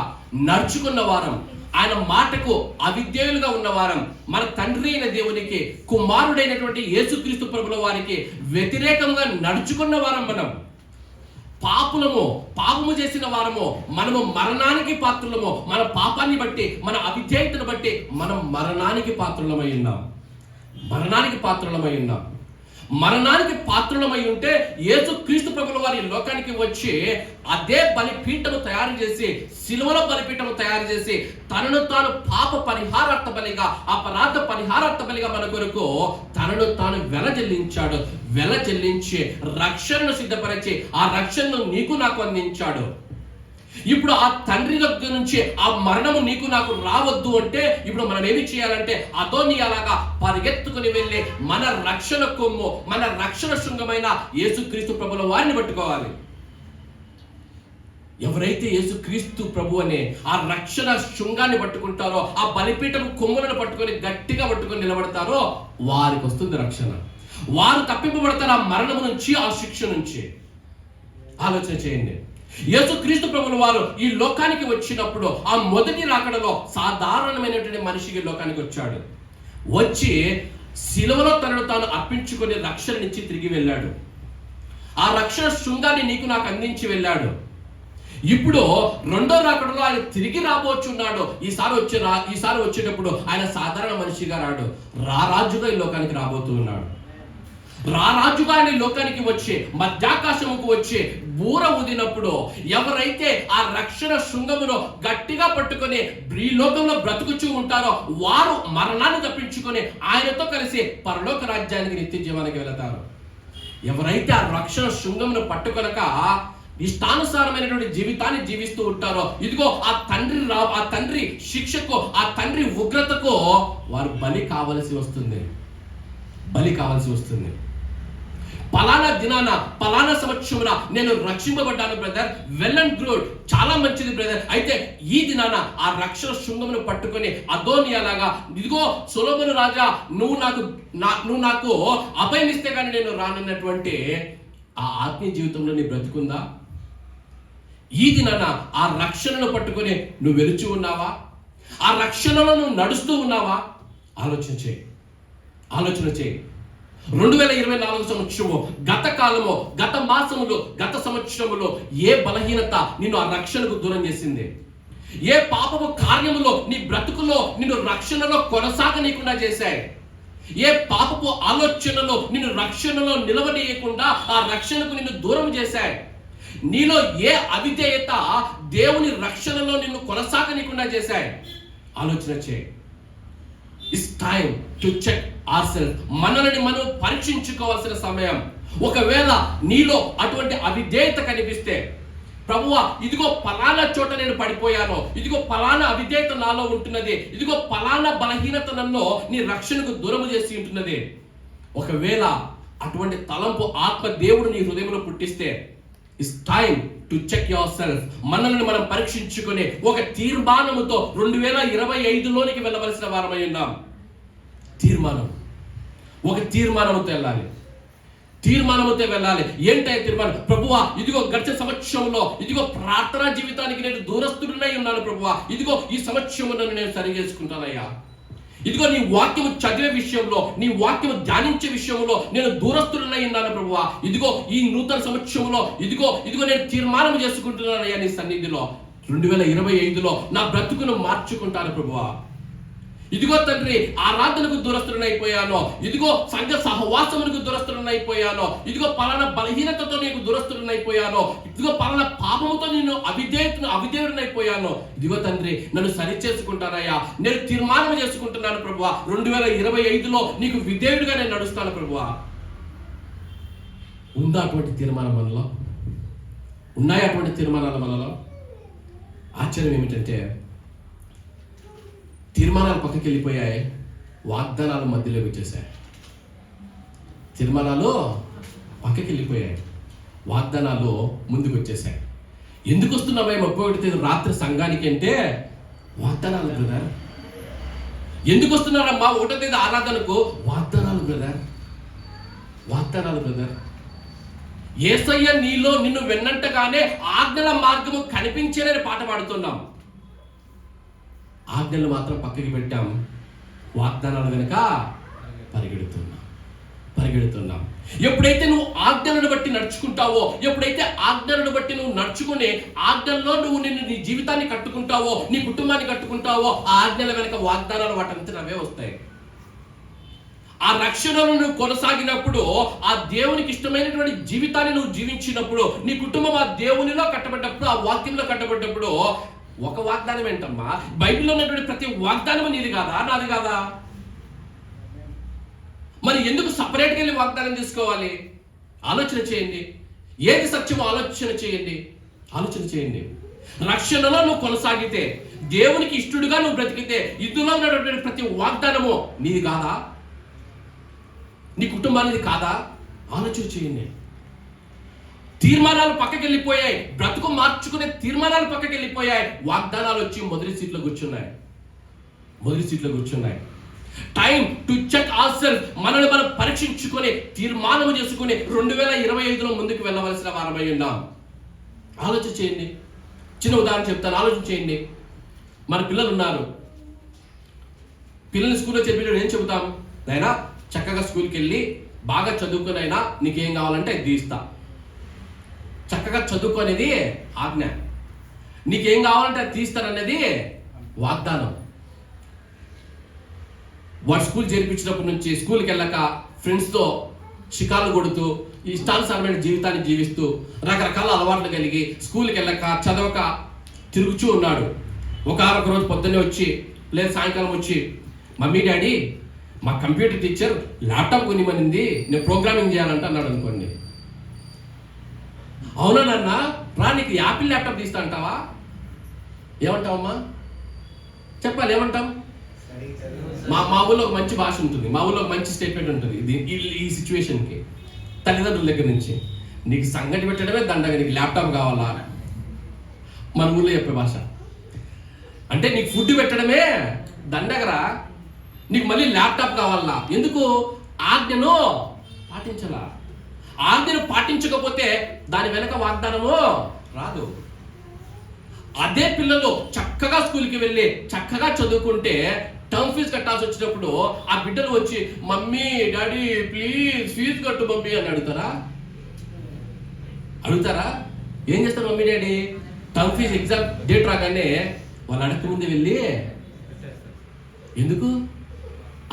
నడుచుకున్న వారం, ఆయన మాటకు అవిధేయులుగా ఉన్నవారం, మన తండ్రి అయిన దేవునికి కుమారుడైనటువంటి యేసుక్రీస్తు ప్రభుల వారికి వ్యతిరేకంగా నడుచుకున్న వారం మనం పాపము చేసిన వారము, మనము మరణానికి పాత్రులము. మన పాపాన్ని బట్టి, మన అవిధేయతను బట్టి మనం మరణానికి పాత్రులమై ఉన్నాం. మరణానికి పాత్రులమై ఉంటే యేసుక్రీస్తు ప్రభుల వారి వారు ఈ లోకానికి వచ్చి అదే బలిపీఠము తయారు చేసి, సిలువలో బలిపీఠము తయారు చేసి తనను తాను పాప పరిహారార్థ బలిగా, అపరాధ పరిహారార్థ బలిగా మన కొరకు తనను తాను వెల చెల్లించి రక్షణను సిద్ధపరిచి ఆ రక్షణను నీకు నాకు అందించాడు. ఇప్పుడు ఆ తండ్రి దగ్గర నుంచి ఆ మరణము నీకు నాకు రావద్దు అంటే ఇప్పుడు మనం ఏమి చేయాలంటే అదోనియాలాగా పరిగెత్తుకుని వెళ్ళి మన రక్షణ కొమ్ము, మన రక్షణ శృంగమైన యేసుక్రీస్తు ప్రభుల వారిని పట్టుకోవాలి. ఎవరైతే యేసుక్రీస్తు ప్రభు అనే ఆ రక్షణ శృంగాన్ని పట్టుకుంటారో, ఆ బలిపీఠం కొమ్ములను పట్టుకొని గట్టిగా పట్టుకొని నిలబడతారో వారికి వస్తుంది రక్షణ. వారు తప్పింపబడతారు ఆ మరణము నుంచి, ఆ శిక్ష నుంచి. ఆలోచన చేయండి. యేసుక్రీస్తు ప్రభుల వారు ఈ లోకానికి వచ్చినప్పుడు ఆ మొదటి రాకడలో సాధారణమైనటువంటి మనిషికి లోకానికి వచ్చాడు. వచ్చి సిలువలో తనను తాను అర్పించుకొని రక్షణనిచ్చి తిరిగి వెళ్ళాడు. ఆ రక్షణ శృంగాన్ని నీకు నాకు అందించి వెళ్ళాడు. ఇప్పుడు రెండో రాకడలో ఆయన తిరిగి రాబోచున్నాడు. ఈసారి వచ్చేటప్పుడు ఆయన సాధారణ మనిషిగా రాడు, రారాజుగా ఈ లోకానికి రాబోతూ ఉన్నాడు. రారాజుగా ఆయన లోకానికి వచ్చి మధ్యాకాశముకు వచ్చి బూర ఊదినప్పుడు ఎవరైతే ఆ రక్షణ శృంగమును గట్టిగా పట్టుకొని ఈ లోకంలో బ్రతుకుచూ ఉంటారో వారు మరణాన్ని తప్పించుకొని ఆయనతో కలిసి పరలోక రాజ్యానికి నిత్య జీవానికి వెళతారు. ఎవరైతే ఆ రక్షణ శృంగమును పట్టుకొనక ఇష్టానుసారమైనటువంటి జీవితాన్ని జీవిస్తూ ఉంటారో, ఇదిగో ఆ తండ్రి శిక్షకు, ఆ తండ్రి ఉగ్రతకు వారు బలి కావలసి వస్తుంది. పలానా దినాన, పలానా సంవత్సరమున నేను రక్షింపబడ్డాను బ్రదర్, వెల్ అండ్ గుడ్, చాలా మంచిది బ్రదర్. అయితే ఈ దినాన ఆ రక్షణ శృంగమును పట్టుకొని అదోనియాలాగా, ఇదిగో సొలొమోను రాజా నువ్వు నాకు అభయమిస్తే కానీ నేను రానన్నటువంటి ఆ ఆత్మీయ జీవితంలో నీ బ్రతుకుందా? ఈ దినాన ఆ రక్షణను పట్టుకొని నువ్వు వెలుచు ఉన్నావా? ఆ రక్షణలో నువ్వు నడుస్తూ ఉన్నావా? ఆలోచన చేయి. 2024 సంవత్సరము, గత కాలము, గత మాసములు, గత సంవత్సరములో ఏ బలహీనత నిన్ను ఆ రక్షణకు దూరం చేసింది? ఏ పాపము కార్యములో నీ బ్రతుకులో నిన్ను రక్షణలో కొనసాగనీయకుండా చేశాయి? ఏ పాపపు ఆలోచనలో నిన్ను రక్షణలో నిలవనీయకుండా ఆ రక్షణకు నిన్ను దూరం చేశాయి? నీలో ఏ అవిధేయత దేవుని రక్షణలో నిన్ను కొనసాగనీయకుండా చేశాయి? ఆలోచన చేయి. It's time to check ourselves. మనల్ని మనం పరీక్షించుకోవాల్సిన సమయం. ఒకవేళ నీలో అటువంటి అవిధేయత కనిపిస్తే, ప్రభువా ఇదిగో పలానా చోట నేను పడిపోయాను, ఇదిగో పలానా అవిధేయత నాలో ఉంటున్నది, ఇదిగో పలానా బలహీనత నన్ను నీ రక్షణకు దూరం చేసి ఉంటున్నది. ఒకవేళ అటువంటి తలంపు ఆత్మ దేవుడు నీ హృదయంలో పుట్టిస్తే, it's time to check yourself. మనల్ని మనం పరీక్షించుకొని ఒక తీర్మానముతో 2025లోనికి వెళ్ళవలసిన వారమై ఉన్నాం. ఒక తీర్మానంతో వెళ్ళాలి. ఏంటంటే తీర్మానం, ప్రభువా ఇదిగో గడిచిన సంవత్సరంలో ఇదిగో ప్రార్థనా జీవితానికి నేను దూరస్తుడినై ఉన్నాను ప్రభువా, ఇదిగో ఈ సంవత్సరము నన్ను నేను సరి చేసుకుంటానయ్యా. ఇదిగో నీ వాక్యము చదివే విషయంలో, నీ వాక్యము ధ్యానించే విషయంలో నేను దూరస్తుడినై ఉన్నాను ప్రభువా. ఇదిగో ఈ నూతన సంవత్సరంలో ఇదిగో నేను తీర్మానం చేసుకుంటున్నానయ్యా నీ సన్నిధిలో. 2025లో నా బ్రతుకును మార్చుకుంటాను ప్రభువా. ఇదిగో తండ్రి ఆరాధనకు దూరస్తుడనైపోయాను, ఇదిగో సంఘ సహవాసమునకు దూరస్తుడనైపోయాను, ఇదిగో పలానా బలహీనతతో నీకు దూరస్తుడనైపోయాను, ఇదిగో పలానా పాపముతో నేను అవిధేయుడనైపోయాను. ఇదిగో తండ్రి నన్ను సరి చేసుకుంటానయ్యా, నేను తీర్మానం చేసుకుంటున్నాను ప్రభువా. 2025లో నీకు విధేయుడిగా నేను నడుస్తాను ప్రభువా. ఉందా అటువంటి తీర్మానం మనలో? ఉన్నాయా అటువంటి తీర్మానాల మనలో? ఆశ్చర్యం ఏమిటంటే తీర్మానాలు పక్కకి వెళ్ళిపోయాయి, వాగ్దానాలు మధ్యలోకి వచ్చేసాయి. తీర్మానాలు పక్కకి వెళ్ళిపోయాయి, వాగ్దానాలు ముందుకు వచ్చేసాయి. ఎందుకు వస్తున్నామే 31 రాత్రి సంఘానికి అంటే వాగ్దానాలు బ్రదర్. ఎందుకు వస్తున్నారమ్మా 1 ఆరాధనకు? వాగ్దానాలు బ్రదర్. యేసయ్య నీలో నిన్ను వెన్నంటగానే ఆజ్ఞల మార్గము కనిపించేనని పాట పాడుతున్నాం. ఆజ్ఞలు మాత్రం పక్కకి పెట్టాం, వాగ్దానాలు వెనుక పరిగెడుతున్నాం. ఎప్పుడైతే నువ్వు ఆజ్ఞలను బట్టి నడుచుకుంటావో, ఎప్పుడైతే ఆజ్ఞలను బట్టి నువ్వు నడుచుకుని ఆజ్ఞల్లో నువ్వు నీ జీవితాన్ని కట్టుకుంటావో, నీ కుటుంబాన్ని కట్టుకుంటావో, ఆ ఆజ్ఞల వెనుక వాగ్దానాలు వాటంతా అవే వస్తాయి. ఆ రక్షణను నువ్వు కొనసాగినప్పుడు, ఆ దేవునికి ఇష్టమైనటువంటి జీవితాన్ని నువ్వు జీవించినప్పుడు, నీ కుటుంబం ఆ దేవునిలో కట్టబడ్డప్పుడు, ఆ వాక్యంలో కట్టబడ్డప్పుడు, ఒక వాగ్దానం ఏంటమ్మా? బైబిల్లో ఉన్నటువంటి ప్రతి వాగ్దానం నీది కాదా, నాది కాదా? మరి ఎందుకు సపరేట్గా వెళ్ళి వాగ్దానం తీసుకోవాలి? ఆలోచన చేయండి. ఏది సత్యమో ఆలోచన చేయండి. రక్షణలో నువ్వు కొనసాగితే, దేవునికి ఇష్టడుగా నువ్వు బ్రతికితే, ఇందులో ఉన్నటువంటి ప్రతి వాగ్దానము నీది కాదా? నీ కుటుంబానిది కాదా? ఆలోచన చేయండి. తీర్మానాలు పక్కకి వెళ్ళిపోయాయి, బ్రతుకు మార్చుకునే తీర్మానాలు పక్కకి వెళ్ళిపోయాయి, వాగ్దానాలు వచ్చి మొదటి సీట్లో కూర్చున్నాయి. Time to check ourself. మనల్ని మనం పరీక్షించుకొని తీర్మానం చేసుకుని 2025లో ముందుకు వెళ్ళవలసిన వారమై ఉన్నాం. ఆలోచన చేయండి. చిన్న ఉదాహరణ చెప్తాను, ఆలోచన చేయండి. మన పిల్లలు ఉన్నారు. పిల్లల్ని స్కూల్లో చెప్పేటప్పుడు ఏం చెబుతాం? నాయనా చక్కగా స్కూల్కి వెళ్ళి బాగా చదువుకునైనా నీకేం కావాలంటే అది తీస్తా. చక్కగా చదువుకునేది ఆజ్ఞ, నీకేం కావాలంటే అది తీస్తాననేది వాగ్దానం. వాడు స్కూల్ చేర్పించినప్పటి నుంచి స్కూల్కి వెళ్ళాక ఫ్రెండ్స్తో షికార్లు కొడుతూ ఇష్టానుసారమైన జీవితాన్ని జీవిస్తూ రకరకాల అలవాట్లు కలిగి స్కూల్కి వెళ్ళాక చదవక తిరుగుతూ ఉన్నాడు. ఒక రోజు పొద్దున్నే వచ్చి లేదా సాయంకాలం వచ్చి, మమ్మీ డాడీ మా కంప్యూటర్ టీచర్ ల్యాప్టాప్ కొనిమనింది, నేను ప్రోగ్రామింగ్ చేయాలంటే అన్నాడు అనుకోండి. అవునా నాన్న, రా నీకు యాపిల్ ల్యాప్టాప్ తీస్తా అంటావా? ఏమంటావమ్మా? చెప్పాలి, ఏమంటాం? మా ఊళ్ళో ఒక మంచి భాష ఉంటుంది, మా ఊళ్ళో ఒక మంచి స్టేట్మెంట్ ఉంటుంది ఈ సిచ్యువేషన్కి. తల్లిదండ్రుల దగ్గర నుంచి, నీకు సంగతి పెట్టడమే దండగా, నీకు ల్యాప్టాప్ కావాలా? మన ఊళ్ళో చెప్పే భాష. అంటే నీకు ఫుడ్ పెట్టడమే దండగరా, నీకు మళ్ళీ ల్యాప్టాప్ కావాలా? ఎందుకు? ఆజ్ఞను పాటించాలా. ఆజ్ఞను పాటించకపోతే దాని వెనక వాగ్దానము రాదు. అదే పిల్లలు చక్కగా స్కూల్కి వెళ్ళి చక్కగా చదువుకుంటే టర్మ్ ఫీజు కట్టాల్సి వచ్చినప్పుడు ఆ బిడ్డలు వచ్చి, మమ్మీ డాడీ ప్లీజ్ ఫీజు కట్టు మమ్మీ అని అడుగుతారా? ఏం చేస్తారు mummy daddy? Term fees exam date రాగానే వాళ్ళు అడగక ముందే వెళ్ళి, ఎందుకు?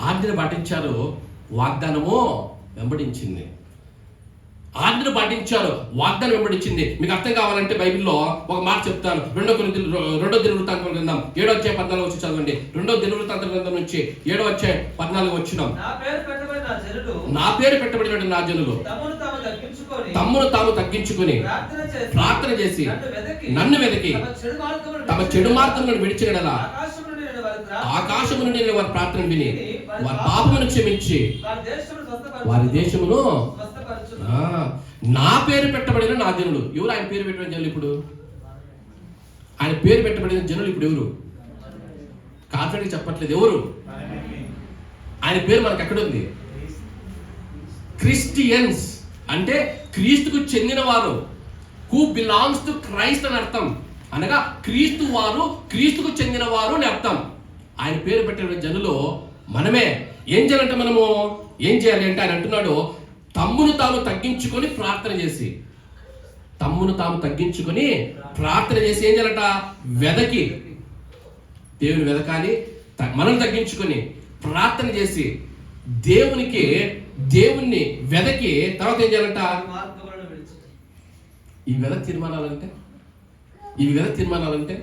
ఆజ్ఞను పాటించారు, వాగ్దానము వెంబడించింది. ఆజ్ఞను పాటించారు, వాగ్దానం వెంబడించింది. మీకు అర్థం కావాలంటే బైబిల్లో ఒక మాట చెప్తాను. 2 దినవృత్తాంతం గ్రంథం 7వ అధ్యాయం 14 వచ్చి చదవండి. 2వ దినవృత్తాంతం గ్రంథం నుంచి 7వ అధ్యాయం 14 వచ్చినాం. నా పేరు పెట్టబడిన నా జనులు తమ్మును తాము తగ్గించుకొని ప్రార్థన చేసి నన్ను వెతికి తమ చెడు మార్గములను విడిచినడలా ఆకాశము నుండి నేను వారి ప్రార్థన విని వారి పాపమును క్షమించి వారి దేశమును. నా పేరు పెట్టబడిన నా జనులు. ఎవరు ఆయన పేరు పెట్టబడిన జనులు? ఇప్పుడు ఆయన పేరు పెట్టబడిన జనులు ఇప్పుడు ఎవరు? కాన్ఫిడెంట్ చెప్పట్లేదు. ఎవరు? ఆయన పేరు మనకు ఎక్కడుంది? క్రిస్టియన్స్ అంటే క్రీస్తుకు చెందిన వారు. హూ బిలాంగ్స్ టు క్రైస్ట్ అని అర్థం. అనగా క్రీస్తు వారు, క్రీస్తుకు చెందిన వారు అని అర్థం. ఆయన పేరు పెట్టబడిన జనులు మనమే. ఏం చేయాలంటే మనము ఏం చేయాలి అంటే ఆయన అంటున్నాడు, తమ్మును తాము తగ్గించుకొని ప్రార్థన చేసి. తమ్మును తాము తగ్గించుకొని ప్రార్థన చేసి ఏం చేయాలట? వెదకి, దేవుని వెదకాలి. మనల్ని తగ్గించుకొని ప్రార్థన చేసి దేవుణ్ణి వెదకి తర్వాత ఏం చేయాలంట? ఈ వెదక తీర్మానాలంటే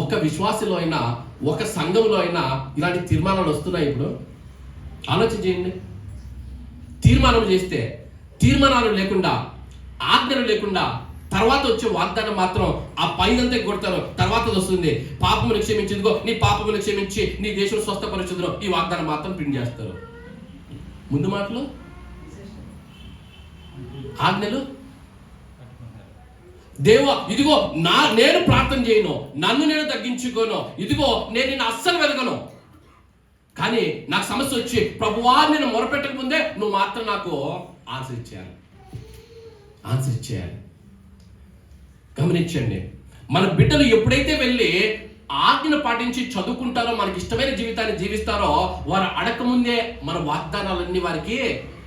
ఒక విశ్వాసంలో అయినా ఒక సంఘంలో అయినా ఇలాంటి తీర్మానాలు వస్తున్నాయి. ఇప్పుడు ఆలోచన చేయండి. తీర్మానం చేస్తే, తీర్మానాలు లేకుండా, ఆజ్ఞలు లేకుండా తర్వాత వచ్చే వాగ్దానం మాత్రం ఆ పైనంతా కొడతారు. తర్వాత వస్తుంది, పాపమును క్షమించుదుగో, నీ పాపమును క్షమించి నీ దేశం స్వస్థపరచుదురో, ఈ వాగ్దానం మాత్రం ప్రింట్ చేస్తారు. ముందు మాటలు ఆజ్ఞలు. దేవా ఇదిగో నేను ప్రార్థన చేయను, నన్ను నేను తగ్గించుకోను, ఇదిగో నేను నిన్ను అస్సలు వెదగను, కానీ నాకు సమస్య వచ్చి ప్రభువా నేను మొరపెట్టక ముందే నువ్వు మాత్రం నాకు ఆన్సర్ ఇచ్చేయాలి. గమనించండి, మన బిడ్డలు ఎప్పుడైతే వెళ్ళి ఆజ్ఞను పాటించి చదువుకుంటారో, మనకి ఇష్టమైన జీవితాన్ని జీవిస్తారో, వారు అడగకముందే మన వాగ్దానాలన్నీ వారికి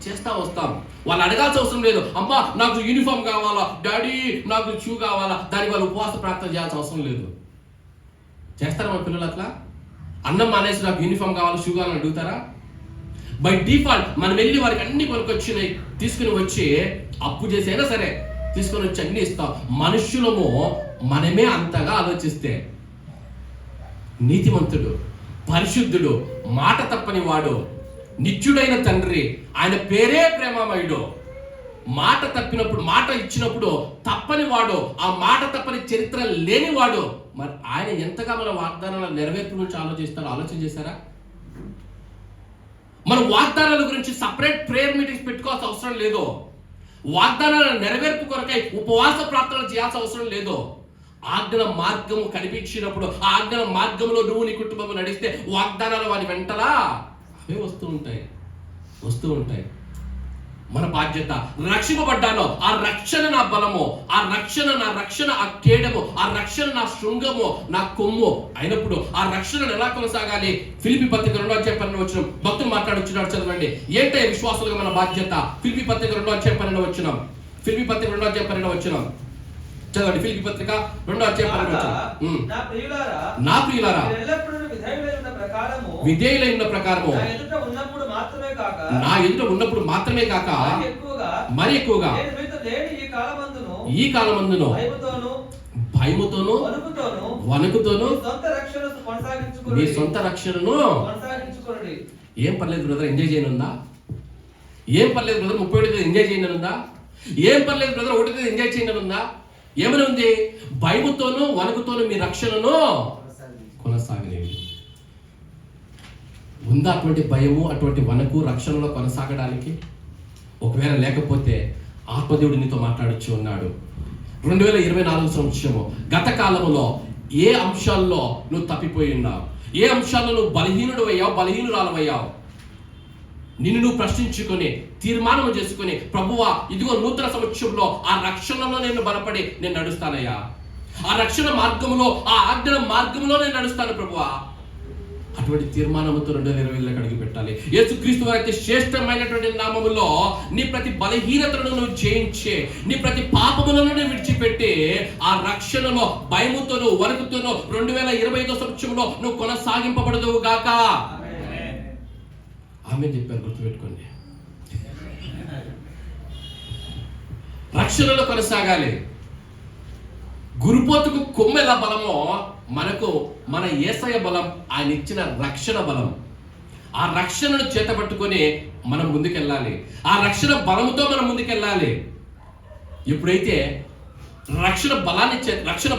చేస్తా వస్తాం. వాళ్ళు అడగాల్సిన అవసరం లేదు. అమ్మా నాకు యూనిఫామ్ కావాలా, డాడీ నాకు షూ కావాలా, దానికి వాళ్ళు ఉపవాస ప్రార్థన చేయాల్సిన అవసరం లేదు. చేస్తారా మన పిల్లలు అట్లా? అన్నం మానేసి నాకు యూనిఫామ్ కావాలి, షూ కావాలని అడుగుతారా? బై డిఫాల్ట్ మనం వెళ్ళి వారికి అన్ని కొనుకొచ్చినాయి తీసుకుని వచ్చి అప్పు చేసైనా సరే తీసుకొని వచ్చి అన్ని ఇస్తాం. మనుష్యులము మనమే అంతగా ఆలోచిస్తే, నీతిమంతుడు, పరిశుద్ధుడు, మాట తప్పని వాడు, నిత్యుడైన తండ్రి, ఆయన పేరే ప్రేమమయుడు, మాట తప్పినప్పుడు, మాట ఇచ్చినప్పుడు తప్పని వాడు, ఆ మాట తప్పని చరిత్ర లేనివాడు, మరి ఆయన ఎంతగా మన వాగ్దానాల నెరవేర్పు గురించి ఆలోచన చేశారా? మన వాగ్దానాల గురించి సపరేట్ ప్రేయర్ మీటింగ్స్ పెట్టుకోవాల్సిన అవసరం లేదు. వాగ్దానాల నెరవేర్పు కొరకై ఉపవాస ప్రార్థనలు చేయాల్సిన అవసరం లేదు. ఆజ్ఞల మార్గము కనిపించినప్పుడు ఆ ఆజ్ఞల మార్గంలో నువ్వు నీ కుటుంబం నడిస్తే వాగ్దానాలు వారి వెంటలా అవే వస్తూ ఉంటాయి. మన బాధ్యత, రక్షింపబడ్డాను, ఆ రక్షణ నా బలము, ఆ రక్షణ ఆ కేడము, ఆ రక్షణ నా శృంగము, నా కొమ్ము అయినప్పుడు ఆ రక్షణను ఎలా కొనసాగాలి? ఫిలిప్పీ పత్రిక 2:12 భక్తులు మాట్లాడుచున్నాడు, చదవండి. ఏంటంటే విశ్వాసులుగా మన బాధ్యత. ఫిలిప్పీ పత్రిక 2:12 ఫిలిప్పీ పత్రిక 2:12 చదవండి. ఫిలిప్పీ పత్రిక 2:12 నా ప్రియులారా విధేయులైన ప్రకారము నా ఎదుట ఉన్నప్పుడు మాత్రమే కాక మరి ఎక్కువగా ఈ కాలమందును భయముతోను వణుకుతోను మీ సొంత రక్షణను ఏం పర్లేదు బ్రదర్, ఎంజాయ్ చేయనుందా? ఏం పర్లేదు బ్రదర్, 37 ఎంజాయ్ చేయనుందా? ఏం పర్లేదు బ్రదర్, 1 ఎంజాయ్ చేయనుందా? ఏమని ఉంది? భయముతోను వణుకుతోను మీ రక్షణను కొనసాగలేవి. ఉందా అటువంటి భయము, అటువంటి వణుకు రక్షణలో కొనసాగడానికి? ఒకవేళ లేకపోతే ఆత్మదేవుడు నీతో మాట్లాడొచ్చు ఉన్నాడు. 2024 సంవత్సరము గత కాలంలో ఏ అంశాల్లో నువ్వు తప్పిపోయి ఉన్నావు? ఏ అంశాల్లో నువ్వు బలహీనురాలవయ్యావు? నిన్ను నువ్వు ప్రశ్నించుకొని తీర్మానం చేసుకుని, ప్రభువా ఇదిగో నూతన సంవత్సరంలో ఆ రక్షణలో నేను బలపడి నేను నడుస్తానయ్యా, ఆ రక్షణ మార్గంలో, ఆ ఆజ్ఞల మార్గంలో నేను నడుస్తాను ప్రభువా. అటువంటి తీర్మానంతో 2020 అడుగు పెట్టాలి. యేసుక్రీస్తు వారి శ్రేష్టమైనటువంటి నామములో నీ ప్రతి బలహీనతను నువ్వు జయించే, నీ ప్రతి పాపములను విడిచిపెట్టి ఆ రక్షణలో భయముతోను వణుకుతోను 2025 సంవత్సరంలో నువ్వు కొనసాగింపబడదువు గాక. ఆమె చెప్పారు, గుర్తుపెట్టుకోండి. రక్షణలో కొనసాగాలి. గురుపోతుకు కొమ్ము ఎలా బలమో మనకు మన యేసయ్య బలం, ఆయన ఇచ్చిన రక్షణ బలం. ఆ రక్షణను చేతపట్టుకొని మనం ముందుకెళ్ళాలి. ఆ రక్షణ బలముతో మనం ముందుకెళ్ళాలి. ఎప్పుడైతే రక్షణ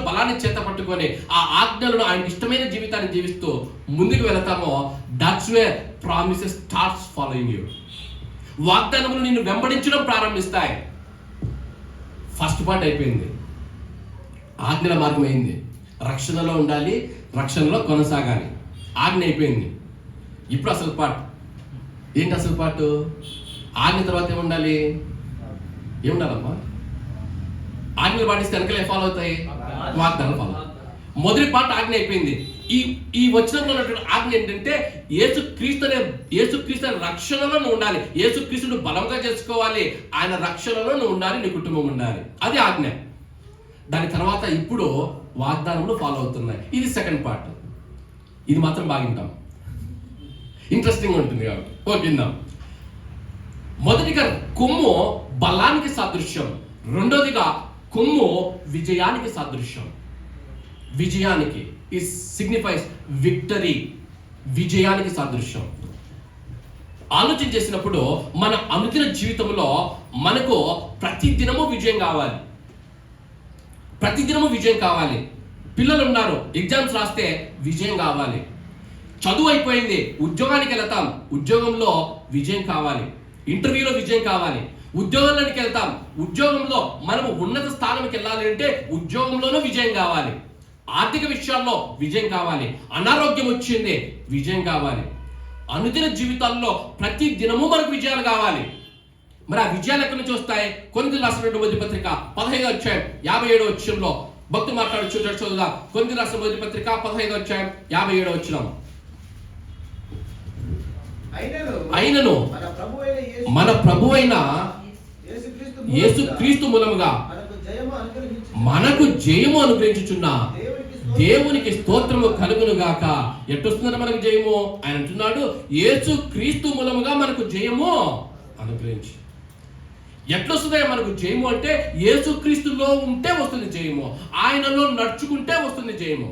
బలాన్ని చేతపట్టుకొని ఆ ఆజ్ఞలను, ఆయనకి ఇష్టమైన జీవితాన్ని జీవిస్తూ ముందుకు వెళతామో, that's where promises starts following you. వాగ్దానములు నిన్ను వెంబడించడం ప్రారంభిస్తాయి. ఫస్ట్ పార్ట్ అయిపోయింది, ఆజ్ఞల మార్గం అయింది. రక్షణలో ఉండాలి, రక్షణలో కొనసాగాలి. ఆజ్ఞ అయిపోయింది. ఇప్పుడు అసలు పార్ట్ ఏంటి? అసలు పార్ట్ ఆజ్ఞ తర్వాత ఏముండాలి? ఏముండాలమ్మా? ఆజ్ఞలు పాటిస్తే వెనకలే ఫాలో అవుతాయి, వాగ్దానాలు ఫాలో. మొదటి పార్ట్ ఆజ్ఞ అయిపోయింది. ఈ వచనంలో ఉన్నటువంటి ఆజ్ఞ ఏంటంటే యేసుక్రీస్తు రక్షణలో నువ్వు ఉండాలి. యేసుక్రీస్తును బలంగా చేసుకోవాలి. ఆయన రక్షణలో నువ్వు ఉండాలి, నీ కుటుంబం ఉండాలి. అది ఆజ్ఞ. దాని తర్వాత ఇప్పుడు వాగ్దానములు ఫాలో అవుతున్నాయి. ఇది సెకండ్ పార్ట్. ఇది మాత్రం బాగింటాం, ఇంట్రెస్టింగ్ ఉంటుంది కాబట్టి విందాం. మొదటిగా కొమ్ము బలానికి సాదృశ్యం. రెండోదిగా కొమ్ము విజయానికి సాదృశ్యం. విజయానికి ఇట్ సిగ్నిఫైస్ విక్టరీ, విజయానికి సాదృశ్యం. ఆలోచన చేసినప్పుడు మన అనుదిన జీవితంలో మనకు ప్రతిదినము విజయం కావాలి. ప్రతిదినము విజయం కావాలి. పిల్లలు ఉన్నారు, ఎగ్జామ్స్ రాస్తే విజయం కావాలి. చదువు అయిపోయింది, ఉద్యోగానికి వెళ్తాం, ఉద్యోగంలో విజయం కావాలి. ఇంటర్వ్యూలో విజయం కావాలి. ఉద్యోగంలోకి వెళ్తాం, ఉద్యోగంలో మనము ఉన్నత స్థానంకి వెళ్ళాలి అంటే ఉద్యోగంలోనూ విజయం కావాలి. ఆర్థిక విషయాల్లో విజయం కావాలి. అనారోగ్యం వచ్చింది, విజయం కావాలి. అనుదిన జీవితాల్లో ప్రతి దినము మనకు విజయాలు కావాలి. మరి ఆ విజయాలు ఎక్కడి నుంచి వస్తాయి? కొరింథీయులకు రాసిన మొదటి పత్రిక 15:57 భక్తులు మాట్లాడు చదువుదాం. కొరింథీయులకు రాసిన మొదటి పత్రిక 15:57 అయినను మన ప్రభువైన యేసుక్రీస్తు మూలముగా మనకు జయము అనుగ్రహించుచున్న దేవునికి స్తోత్రము కలుగును గాక. ఎట్టొస్తుందని మనకు జయము? ఆయన అంటున్నాడు, యేసు క్రీస్తు మూలముగా మనకు జయము అనుగ్రహించి. ఎట్లొస్తుందా మనకు జయము అంటే, యేసు క్రీస్తులో ఉంటే వస్తుంది జయము, ఆయనలో నడుచుకుంటే వస్తుంది జయము.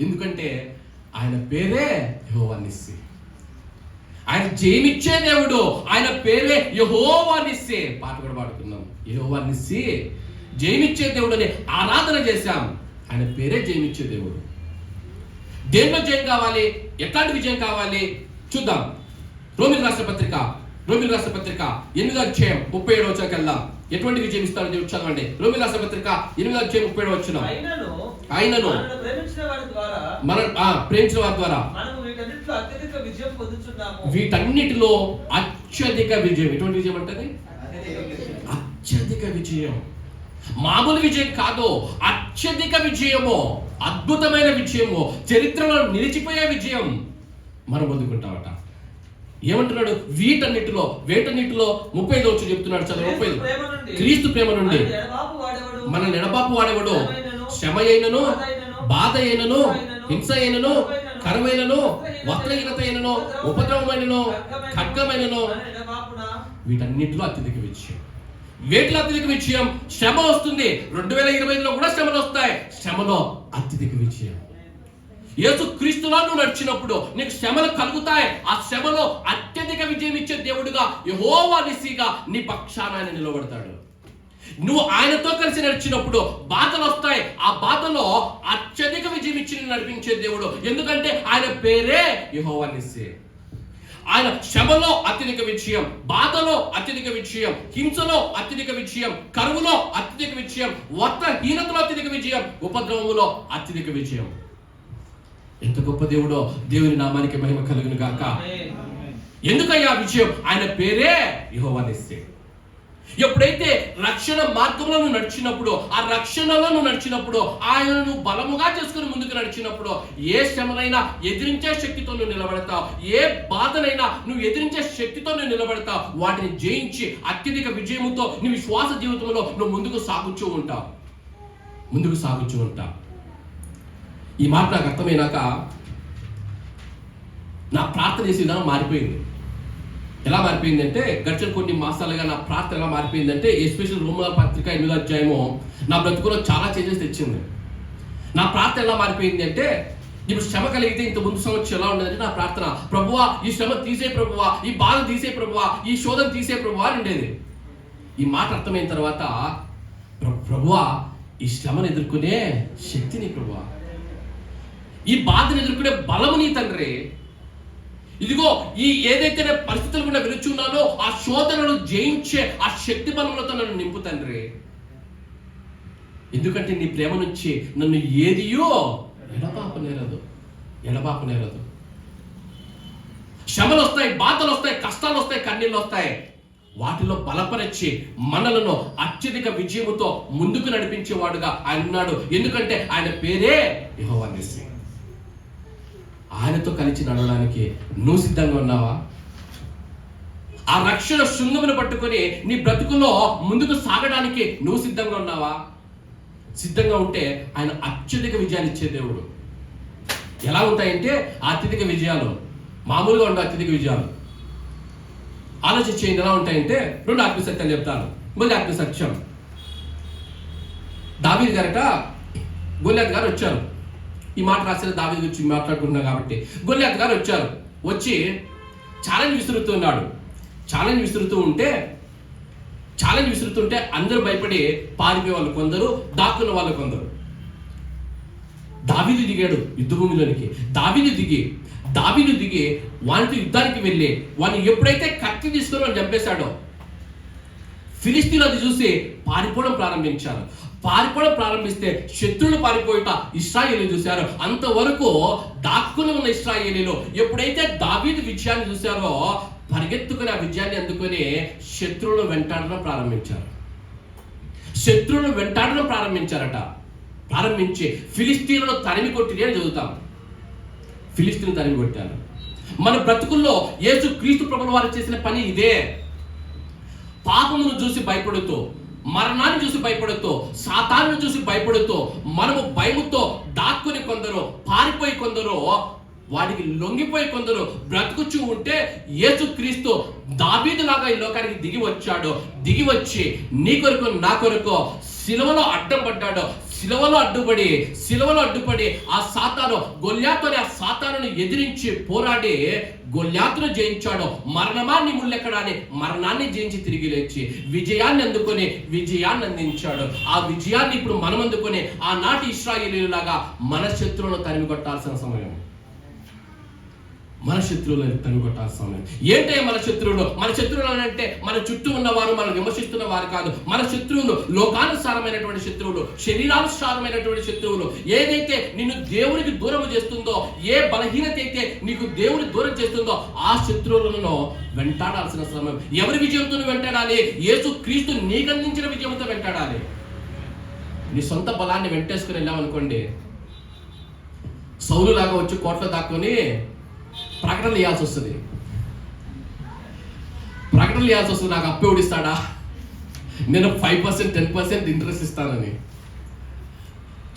ఎందుకంటే ఆయన పేరే యెహోవా నిస్సి. ఆయన జయమిచ్చే దేవుడు, ఆయన పేరే యెహోవా నిస్సి. పాట కూడా పాడుకున్నాం, యెహోవా నిస్సి, జయమిచ్చే దేవుడు అని ఆరాధన చేశాం. ఆయన పేరే జయమిచ్చే దేవుడు. దేంట్లో జయం కావాలి? ఎట్లాంటి విజయం కావాలి? చూద్దాం. రోమీయులకు రాసిన పత్రిక 8వ అధ్యాయం 37వ వచనంకెళ్దాం. ఎటువంటి విజయం ఇస్తాడో దేవుడు చదవండి. రోమీయులకు రాసిన పత్రిక 8వ అధ్యాయం 37వ వచనం. ఆయనను ప్రేమించిన వారి ద్వారా వీటన్నిటిలో అత్యధిక విజయం. ఎటువంటి విజయం అంటే? అత్యధిక విజయం. మామూలు విజయం కాదు, అత్యధిక విజయము, అద్భుతమైన విజయము, చరిత్రలో నిలిచిపోయే విజయం మనం పొందుకుంటామట. ఏమంటున్నాడు? వీటన్నిటిలో 35 వచ్చి చెప్తున్నాడు. చదువు 35. క్రీస్తు ప్రేమ నుండి మన ఎడబాపు వాడేవాడు శ్రమ అయినను, బాధ అయినను, హింస అయినను, కరువైనను, వస్త్రహీనత అయినను, ఉపద్రవమైనను, ఖడ్గమైనను, వీటన్నిటిలో అత్యధిక విజయం. వేటిలో అత్యధిక విజయం? శ్రమ వస్తుంది. 2025లో కూడా శ్రమలు వస్తాయి. శ్రమలో అత్యధిక విజయం. యేసు క్రీస్తులో నువ్వు నడిచినప్పుడు నీకు శ్రమలు కలుగుతాయి. ఆ శ్రమలో అత్యధిక విజయం ఇచ్చే దేవుడుగా యెహోవా నిస్సిగా నీ పక్షాన ఆయన నిలబడతాడు. నువ్వు ఆయనతో కలిసి నడిచినప్పుడు బాధలు వస్తాయి. ఆ బాధలో అత్యధిక విజయం ఇచ్చి నడిపించే దేవుడు. ఎందుకంటే ఆయన పేరే యెహోవా నిస్సి. ఆయన శ్రమలో అత్యధిక విజయం, బాధలో అత్యధిక విజయం, హింసలో అత్యధిక విజయం, కరువులో అత్యధిక విజయం, వస్త్రహీనతలో అత్యధిక విజయం, ఉపద్రవములో అత్యధిక విజయం. ఎంత గొప్ప దేవుడో! దేవుని నామానికి మహిమ కలుగును గాక. ఎందుకయ్యా విజయం? ఆయన పేరే యెహోవా నిస్సి. ఎప్పుడైతే రక్షణ మార్గంలో నువ్వు నడిచినప్పుడు, ఆ రక్షణలో నువ్వు నడిచినప్పుడు, ఆయనను బలముగా చేసుకుని ముందుకు నడిచినప్పుడు, ఏ శ్రమనైనా ఎదిరించే శక్తితో నువ్వు నిలబడతావు. ఏ బాధనైనా నువ్వు ఎదిరించే శక్తితో నువ్వు నిలబడతావు. వాటిని జయించి అత్యధిక విజయముతో నీ విశ్వాస జీవితంలో నువ్వు ముందుకు సాగుతూ ఉంటావు. ఈ మాట నాకు అర్థమైనాక నా ప్రార్థన చేసే విధానం మారిపోయింది. ఎలా మారిపోయిందంటే, గడిచిన కొన్ని మాసాలుగా నా ప్రార్థన ఎలా మారిపోయిందంటే, ఎస్పెషల్ రోమీయుల పత్రిక 8వ అధ్యాయము నా బ్రతుకులో చాలా చేంజెస్ తెచ్చింది. నా ప్రార్థన ఎలా మారిపోయింది అంటే, ఇప్పుడు శ్రమ కలిగితే ఇంత ముందు సంవత్సరం ఎలా ఉండదంటే నా ప్రార్థన, ప్రభువా ఈ శ్రమ తీసే ప్రభువా, ఈ బాధ తీసే ప్రభువా, ఈ శోధన తీసే ప్రభువా అని ఉండేది. ఈ మాట అర్థమైన తర్వాత, ప్రభువా ఈ శ్రమను ఎదుర్కొనే శక్తిని ప్రభువా, ఈ బాధను ఎదుర్కొనే బలము నీ తండ్రి, ఇదిగో ఈ ఏదైతే పరిస్థితులు కూడా వెలుచున్నానో ఆ శోధనను జయించే ఆ శక్తి బలములతో నన్ను నింపు తండ్రి. ఎందుకంటే నీ ప్రేమ నుంచి నన్ను ఏదియో ఎడబాపు నేరదు. శ్రమలు వస్తాయి, బాధలు వస్తాయి, కష్టాలు వస్తాయి, కన్నీళ్ళు వస్తాయి. వాటిలో బలపరిచి మనలను అత్యధిక విజయముతో ముందుకు నడిపించేవాడుగా ఆయన ఉన్నాడు. ఎందుకంటే ఆయన పేరే యెహోవా నిస్సి. ఆయనతో కలిసి నడవడానికి నువ్వు సిద్ధంగా ఉన్నావా? ఆ రక్షణ శృంగమును పట్టుకొని నీ బ్రతుకులో ముందుకు సాగడానికి నువ్వు సిద్ధంగా ఉన్నావా? సిద్ధంగా ఉంటే ఆయన అత్యధిక విజయాలు ఇచ్చే దేవుడు. ఎలా ఉంటాయంటే అత్యధిక విజయాలు మామూలుగా ఉండవు. అత్యధిక విజయాలు ఆలోచించేయండి. ఎలా ఉంటాయంటే 2 ఆత్మసత్యాలు చెప్తాను. మొదటి ఆత్మసత్యం, దావీదు గారట గొల్యాత్ గారు వచ్చారు. ఈ మాట రాసిన దావీదు గురించి మాట్లాడుకుంటున్నాం కాబట్టి, గొల్యాత్ గారు వచ్చారు. వచ్చి ఛాలెంజ్ విసురుతుంటే అందరూ భయపడి పారిపోయే వాళ్ళు కొందరు, దాక్కున్న వాళ్ళు కొందరు. దావీదు దిగాడు యుద్ధభూమిలోనికి. దావీదు దిగి వానితో యుద్ధానికి వెళ్ళి వాడిని ఎప్పుడైతే కత్తి తీసుకుని వాడిని చంపేశాడో, ఫిలిస్తీన్లు అది చూసి పారిపోవడం ప్రారంభిస్తే శత్రువులు పారిపోయిట ఇశ్రాయేలీలు చూశారు. అంతవరకు దాక్కుని ఉన్న ఇశ్రాయేలీలు ఎప్పుడైతే దావీదు విజయాన్ని చూశారో పరిగెత్తుకుని ఆ విజయాన్ని అందుకొని శత్రువులు వెంటాడడం ప్రారంభించారట. ప్రారంభించి ఫిలిస్తీన్లను తరిమి కొట్టిరి అని చదువుతాం. ఫిలిస్తీన్లు తరిమి కొట్టారు. మన బ్రతుకుల్లో యేసు క్రీస్తు ప్రభువుల వారు చేసిన పని ఇదే. పాపమును చూసి భయపడుతూ, మరణాన్ని చూసి భయపడుతూ, సాతాను చూసి భయపడుతూ, మనము భయముతో దాక్కుని కొందరు, పారిపోయి కొందరు, వాడికి లొంగిపోయి కొందరు బ్రతుకుచూ ఉంటే యేసుక్రీస్తు దావీదులాగా ఈ లోకానికి దిగి వచ్చాడు. దిగి వచ్చి నీ కొరకు నా కొరకు సిలువలో అడ్డం పడ్డాడు. సిలువలో అడ్డుపడి ఆ సాతాను, గొల్యాతు అనే ఆ సాతానుని ఎదిరించి పోరాడి గొల్యాతును జయించాడు. మరణమా నీ ముళ్ళెక్కడా అని మరణాన్ని జయించి తిరిగి లేచి విజయాన్ని అందుకొని విజయాన్ని అందించాడు. ఆ విజయాన్ని ఇప్పుడు మనం అందుకొని ఆనాటి ఇశ్రాయేలీయులాగా మన శత్రువులను తరిమి కొట్టాల్సిన సమయం. మన శత్రువులను తరిమికొట్టాల్సిన సమయం. ఏంటే మన శత్రువులు? మన శత్రువులు అంటే మన చుట్టూ ఉన్నవారు, మనం విమర్శిస్తున్న వారు కాదు. మన శత్రువులు లోకానుసారమైనటువంటి శత్రువులు, శరీరానుసారమైనటువంటి శత్రువులు. ఏదైతే నిన్ను దేవునికి దూరం చేస్తుందో, ఏ బలహీనత అయితే నీకు దేవుని దూరం చేస్తుందో, ఆ శత్రువులను వెంటాడాల్సిన సమయం. ఎవరి విజయంతో వెంటాడాలి? యేసుక్రీస్తు నీకు అందించిన విజయంతో వెంటాడాలి. నీ సొంత బలాన్ని వెంటేసుకుని వెళ్ళామనుకోండి, సౌలులాగా వచ్చి కోట్లో దాక్కుని ప్రకటనలు ఇవ్వాల్సి వస్తుంది. నాకు అప్పు ఇస్తాడా, నేను 5% 10% ఇంట్రెస్ట్ ఇస్తానని.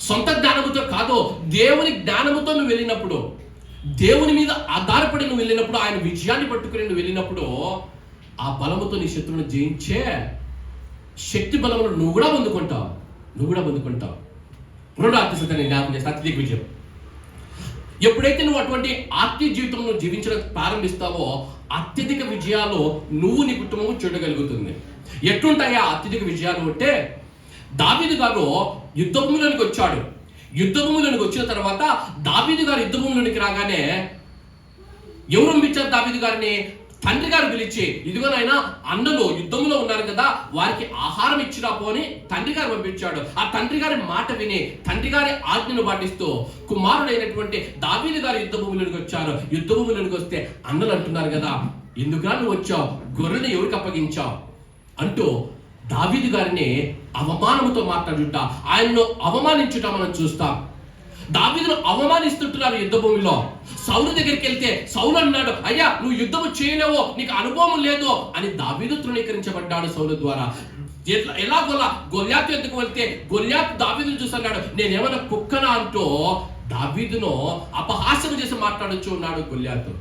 సొంత జ్ఞానముతో కాదు, దేవుని జ్ఞానముతో నువ్వు వెళ్ళినప్పుడు, దేవుని మీద ఆధారపడి నువ్వు వెళ్ళినప్పుడు, ఆయన విజయాన్ని పట్టుకుని నువ్వు వెళ్ళినప్పుడు, ఆ బలముతో నీ శత్రువును జయించే శక్తి బలమును నువ్వు కూడా పొందుకుంటావు. రెండో ఆత్మీయతని జ్ఞాపకం చేస్తే అత్యధిక విజయం. ఎప్పుడైతే నువ్వు అటువంటి ఆత్మీయ జీవితం నువ్వు జీవించడం ప్రారంభిస్తావో, అత్యధిక విజయాలు నువ్వు నీ కుటుంబం చూడగలుగుతుంది. ఎట్లుంటాయా అత్యధిక విజయాలు అంటే, దావీదు గారు యుద్ధభూమిలోనికి వచ్చాడు. యుద్ధభూమిలోనికి వచ్చిన తర్వాత దావీదు గారు యుద్ధభూమిలోనికి రాగానే ఎవరు పంపించారు దావీదు గారిని? తండ్రి గారు పిలిచి, ఇదిగోనైనా అన్నలు యుద్ధంలో ఉన్నారు కదా, వారికి ఆహారం ఇచ్చిరా పోని తండ్రి గారు పంపించాడు. ఆ తండ్రి గారి మాట విని, తండ్రి గారి ఆజ్ఞను పాటిస్తూ కుమారుడైనటువంటి దావీదు గారు యుద్ధభూమిలోనికి వచ్చారు. యుద్ధభూమిలోనికి వస్తే అన్నలు అంటున్నారు కదా, ఎందుకురా నువ్వు వచ్చావు, గొర్రెని ఎవరికి అప్పగించావు అంటూ దావీదు గారిని అవమానంతో మాట్లాడుట, ఆయన్ను అవమానించుట మనం చూస్తాం. దావీదును అవమానిస్తుంటున్నారు యుద్ధభూమిలో. సౌలు దగ్గరికి వెళ్తే సౌలు అన్నాడు, అయ్యా నువ్వు యుద్ధము చేయలేవో, నీకు అనుభవం లేదు అని దావీదు తృణీకరించబడ్డాడు సౌలు ద్వారా. ఎలాగోలా గొల్యాతు ఎందుకు వెళ్తే గొల్యాతు దావీదును చూస్తున్నాడు, నేనేమన్నా కుక్కనా అంటూ దావీదును అపహాస్యం చేసి మాట్లాడుచూ ఉన్నాడు గొల్యాతు.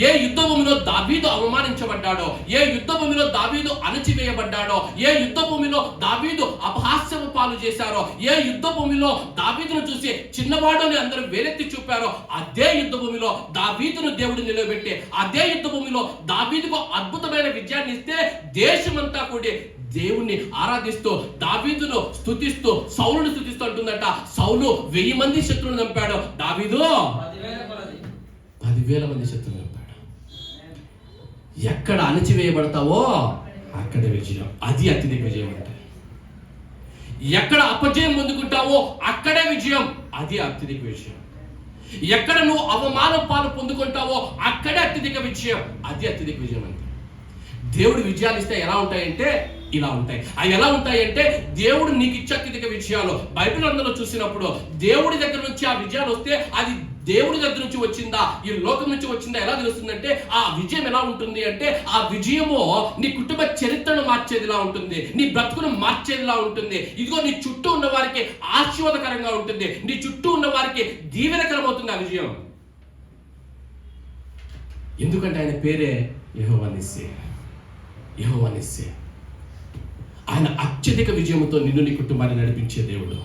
ఏ యుద్ధభూమిలో దావీదు అవమానించబడ్డాడో, ఏ యుద్ధభూమిలో దావీదు అణచివేయబడ్డాడో, ఏ యుద్ధభూమిలో దావీదు అపహాస్యము పాలు చేశారో, ఏ యుద్ధభూమిలో దావీదును చూసి చిన్నవాడని అందరూ వేలెత్తి చూపారో, అదే యుద్ధభూమిలో దావీదును దేవుడు నిలబెట్టి, అదే యుద్ధభూమిలో దావీదుకు అద్భుతమైన విజయాన్ని ఇస్తే దేశమంతా కూడా దేవుణ్ణి ఆరాధిస్తూ దావీదును స్తుతిస్తూ సౌలును స్తుతిస్తూ అంటుందట. సౌలు 1000 మంది శత్రువులను చంపాడు, దావీదు 10,000 మంది శత్రువులు చంపాడు. ఎక్కడ అణచివేయబడతావో అక్కడే విజయం. అది అత్యధిక విజయం అంటే. ఎక్కడ అపజయం పొందుకుంటావో అక్కడే విజయం. అది అత్యధిక విజయం. ఎక్కడ నువ్వు అవమానం పాలు పొందుకుంటావో అక్కడే అత్యధిక విజయం. అది అత్యధిక విజయం అంటే. దేవుడు విజయాలు ఇస్తే ఎలా ఉంటాయంటే ఇలా ఉంటాయి. అవి ఎలా ఉంటాయంటే, దేవుడు నీకు ఇచ్చే అత్యధిక విజయాలు బైబిల్ అందులో చూసినప్పుడు దేవుడి దగ్గర నుంచి ఆ విజయాలు వస్తే అది దేవుడి దగ్గర నుంచి వచ్చిందా, ఈ లోకం నుంచి వచ్చిందా ఎలా తెలుస్తుందంటే, ఆ విజయం ఎలా ఉంటుంది అంటే, ఆ విజయము నీ కుటుంబ చరిత్రను మార్చేదిలా ఉంటుంది, నీ బ్రతుకును మార్చేదిలా ఉంటుంది. ఇదిగో నీ చుట్టూ ఉన్న వారికి ఆశీర్వాదకరంగా ఉంటుంది, నీ చుట్టూ ఉన్న వారికి దీవెనకరమవుతుంది ఆ విజయం. ఎందుకంటే ఆయన పేరే యెహోవా నిస్సీ. ఆయన అత్యధిక విజయంతో నిన్ను నీ కుటుంబాన్ని నడిపించే దేవుడు.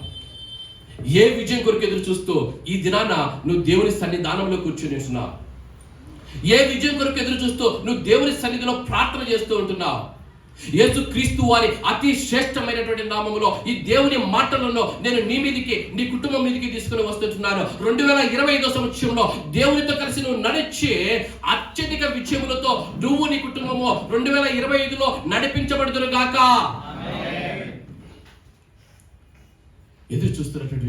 ఏ విజయం కొరకు ఎదురు చూస్తూ ఈ దినాన నువ్వు దేవుని సన్నిధానంలో కూర్చొని ఉంటున్నావు? ఏ విజయం కొరకు ఎదురు చూస్తూ నువ్వు దేవుని సన్నిధిలో ప్రార్థన చేస్తూ ఉంటున్నావు? యేసుక్రీస్తు వారి అతి శ్రేష్టమైనటువంటి నామములో ఈ దేవుని మాటలను నేను నీ మీదికి, నీ కుటుంబం మీదికి తీసుకుని వస్తుంటున్నాను. 2025 సంవత్సరంలో దేవునితో కలిసి నువ్వు నడిచి అత్యధిక విజయములతో నువ్వు నీ కుటుంబము 2025లో నడిపించబడుదురు గాక. ఎదురు చూస్తున్నటువంటి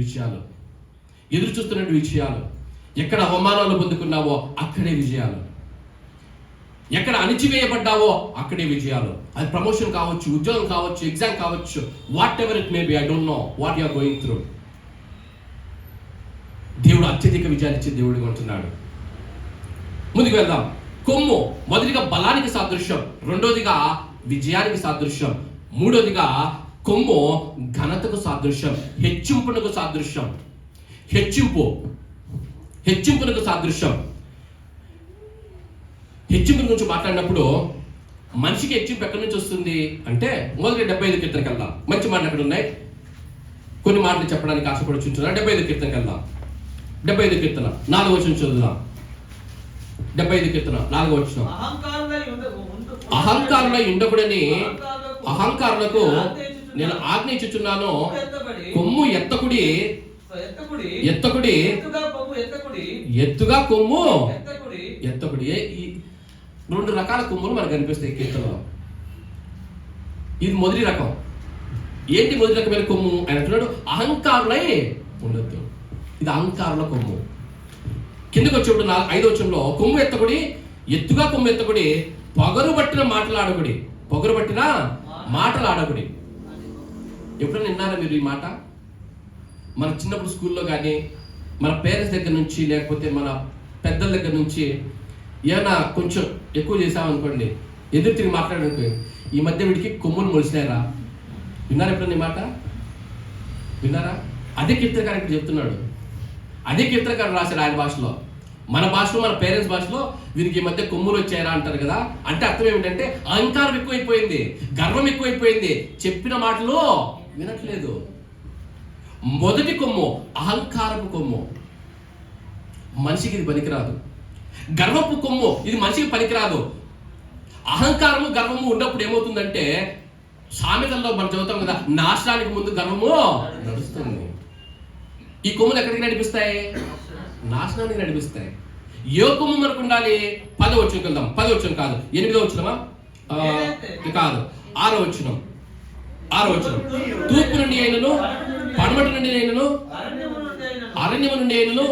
విజయాలు, ఎక్కడ అవమానాలు పొందుకున్నావో అక్కడే విజయాలు, ఎక్కడ అణిచివేయబడ్డావో అక్కడే విజయాలు. అది ప్రమోషన్ కావచ్చు, ఉద్యోగం కావచ్చు, ఎగ్జామ్ కావచ్చు, whatever it may be, I don't know what you are going through. దేవుడు అత్యధిక విజయాన్ని ఇచ్చే దేవుడిగా ఉంటున్నాడు. ముందుకు వెళ్దాం. కొమ్ము మొదటిగా బలానికి సాదృశ్యం, రెండోదిగా విజయానికి సాదృశ్యం, మూడోదిగా కొమ్ము ఘనతకు సాదృశ్యం, హెచ్చింపునకు సాదృశ్యం. హెచ్చింపునకు సాదృశ్యం. హెచ్చింపు గురించి మాట్లాడినప్పుడు మనిషికి హెచ్చింపు ఎక్కడి నుంచి వస్తుంది అంటే మొదటి 75 కీర్తనకి వెళ్దాం. మంచి మాటలు ఎక్కడ ఉన్నాయి, కొన్ని మాటలు చెప్పడానికి ఆశపడుచుంటున్నాను. 75 కీర్తనకి వెళ్దాం. 75 కీర్తన 4వ వచనం చదువుదాం. 75 కీర్తన 4వ వచనం. అహంకారులై ఉండకూడని అహంకారులకు నేను ఆజ్ఞయించుచున్నాను, కొమ్ము ఎత్తకుడి, ఎత్తుగా కొమ్ము ఎత్తకుడి. ఈ 2 రకాల కొమ్ములు మనకు కనిపిస్తాయి కీర్తనలో. ఇది మొదటి రకం. ఏంటి మొదటి రకమైన కొమ్ము ఆయన అంటున్నాడు? అహంకారులై ఉండొద్దు. ఇది అహంకారుల కొమ్ము. కిందకి వచ్చేప్పుడు 5వ వచనంలో కొమ్ము ఎత్తకుడి, ఎత్తుగా కొమ్ము ఎత్తకుడి, పొగరు పట్టిన మాటలాడకుడి. పొగరు పట్టిన మాటలాడకుడి. ఎప్పుడైనా విన్నారా మీరు ఈ మాట? మన చిన్నప్పుడు స్కూల్లో కానీ మన పేరెంట్స్ దగ్గర నుంచి లేకపోతే మన పెద్దల దగ్గర నుంచి ఏమైనా కొంచెం ఎక్కువ చేసామనుకోండి, ఎదురు తిరిగి మాట్లాడనుకో, ఈ మధ్య వీడికి కొమ్ములు మొలిసినారా? విన్నారా ఎప్పుడన్నా ఈ మాట? విన్నారా? అదే కీర్తనకారు ఇక్కడ చెప్తున్నాడు. అదే కీర్తనకారు రాశాడు ఆయన భాషలో. మన భాషలో, మన పేరెంట్స్ భాషలో వీరికి ఈ మధ్య కొమ్ములు వచ్చాయరా అంటారు కదా. అంటే అర్థం ఏమిటంటే అహంకారం ఎక్కువైపోయింది, గర్వం ఎక్కువైపోయింది, చెప్పిన మాటలు వినట్లేదు. మొదటి కొమ్ము అహంకారపు కొమ్ము, మనిషికి ఇది పనికిరాదు. గర్వపు కొమ్ము, ఇది మనిషికి పనికిరాదు. అహంకారము గర్వము ఉన్నప్పుడు ఏమవుతుందంటే, సామెతల్లో మనం చదువుతాం కదా, నాశనానికి ముందు గర్వము నడుస్తుంది. ఈ కొమ్ములు ఎక్కడికి నడిపిస్తాయి? నాశనానికి నడిపిస్తాయి. ఏ కొమ్ము మనకు ఉండాలి? 10వ వచనం వెళ్దాం. 10వ వచనం కాదు, 8వ వచనమా కాదు, 6వ వచనం. 6వ వచనం. తూర్పు నుండి అయినను పడమటి నుండి అయినను అరణ్యము నుండి అయినను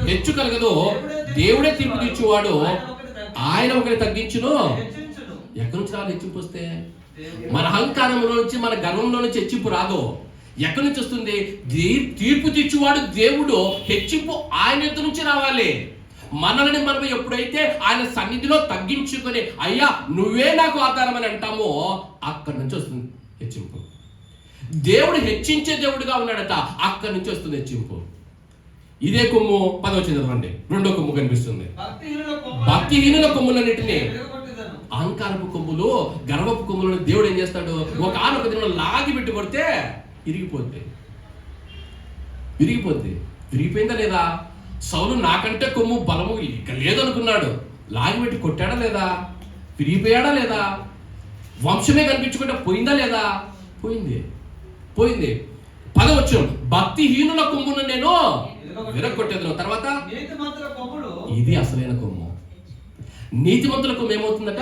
హెచ్చు కలగదు. దేవుడే తీర్పు తీర్చువాడు, ఆయన ఒకరి తగ్గించును. ఎక్కడి నుంచి రాదు హెచ్చింపు వస్తే? మన అహంకారంలో నుంచి, మన గర్వంలో నుంచి హెచ్చింపు రాదు. ఎక్కడి నుంచి వస్తుంది? తీర్పు తీర్చువాడు దేవుడు. హెచ్చింపు ఆయన ఎద్దు నుంచి రావాలి. మనల్ని మనం ఎప్పుడైతే ఆయన సన్నిధిలో తగ్గించుకొని, అయ్యా నువ్వే నాకు ఆధారం అని అంటామో, అక్కడి నుంచి వస్తుంది హెచ్చింపు. దేవుడు హెచ్చించే దేవుడుగా ఉన్నాడట, అక్కడి నుంచి వస్తుంది హెచ్చింపు. ఇదే కొమ్ము 10వ వచనం చదవండి. 2వ కొమ్ము కనిపిస్తుంది. భక్తిహీనుల కొమ్ములన్నిటినీ, అహంకారపు కొమ్ములు, గర్వపు కొమ్ములను దేవుడు ఏం చేస్తాడు? ఒక దినంలో లాగి పెట్టి కొడితే విరిగిపోద్ది. విరిగిపోయిందా లేదా? సౌలు నాకంటే కొమ్ము బలము ఇక లేదనుకున్నాడు, లాగి పెట్టి కొట్టాడా లేదా? విరిగిపోయాడా లేదా? వంశమే కనిపించుకుంటే పోయిందా లేదా? పోయింది. 10వ వచనం. భక్తిహీనుల కొమ్మును నేను విరగొట్టేదను. తర్వాత ఇది అసలైన కొమ్ము. నీతిమంతుల కొమ్ము ఏమవుతుందట?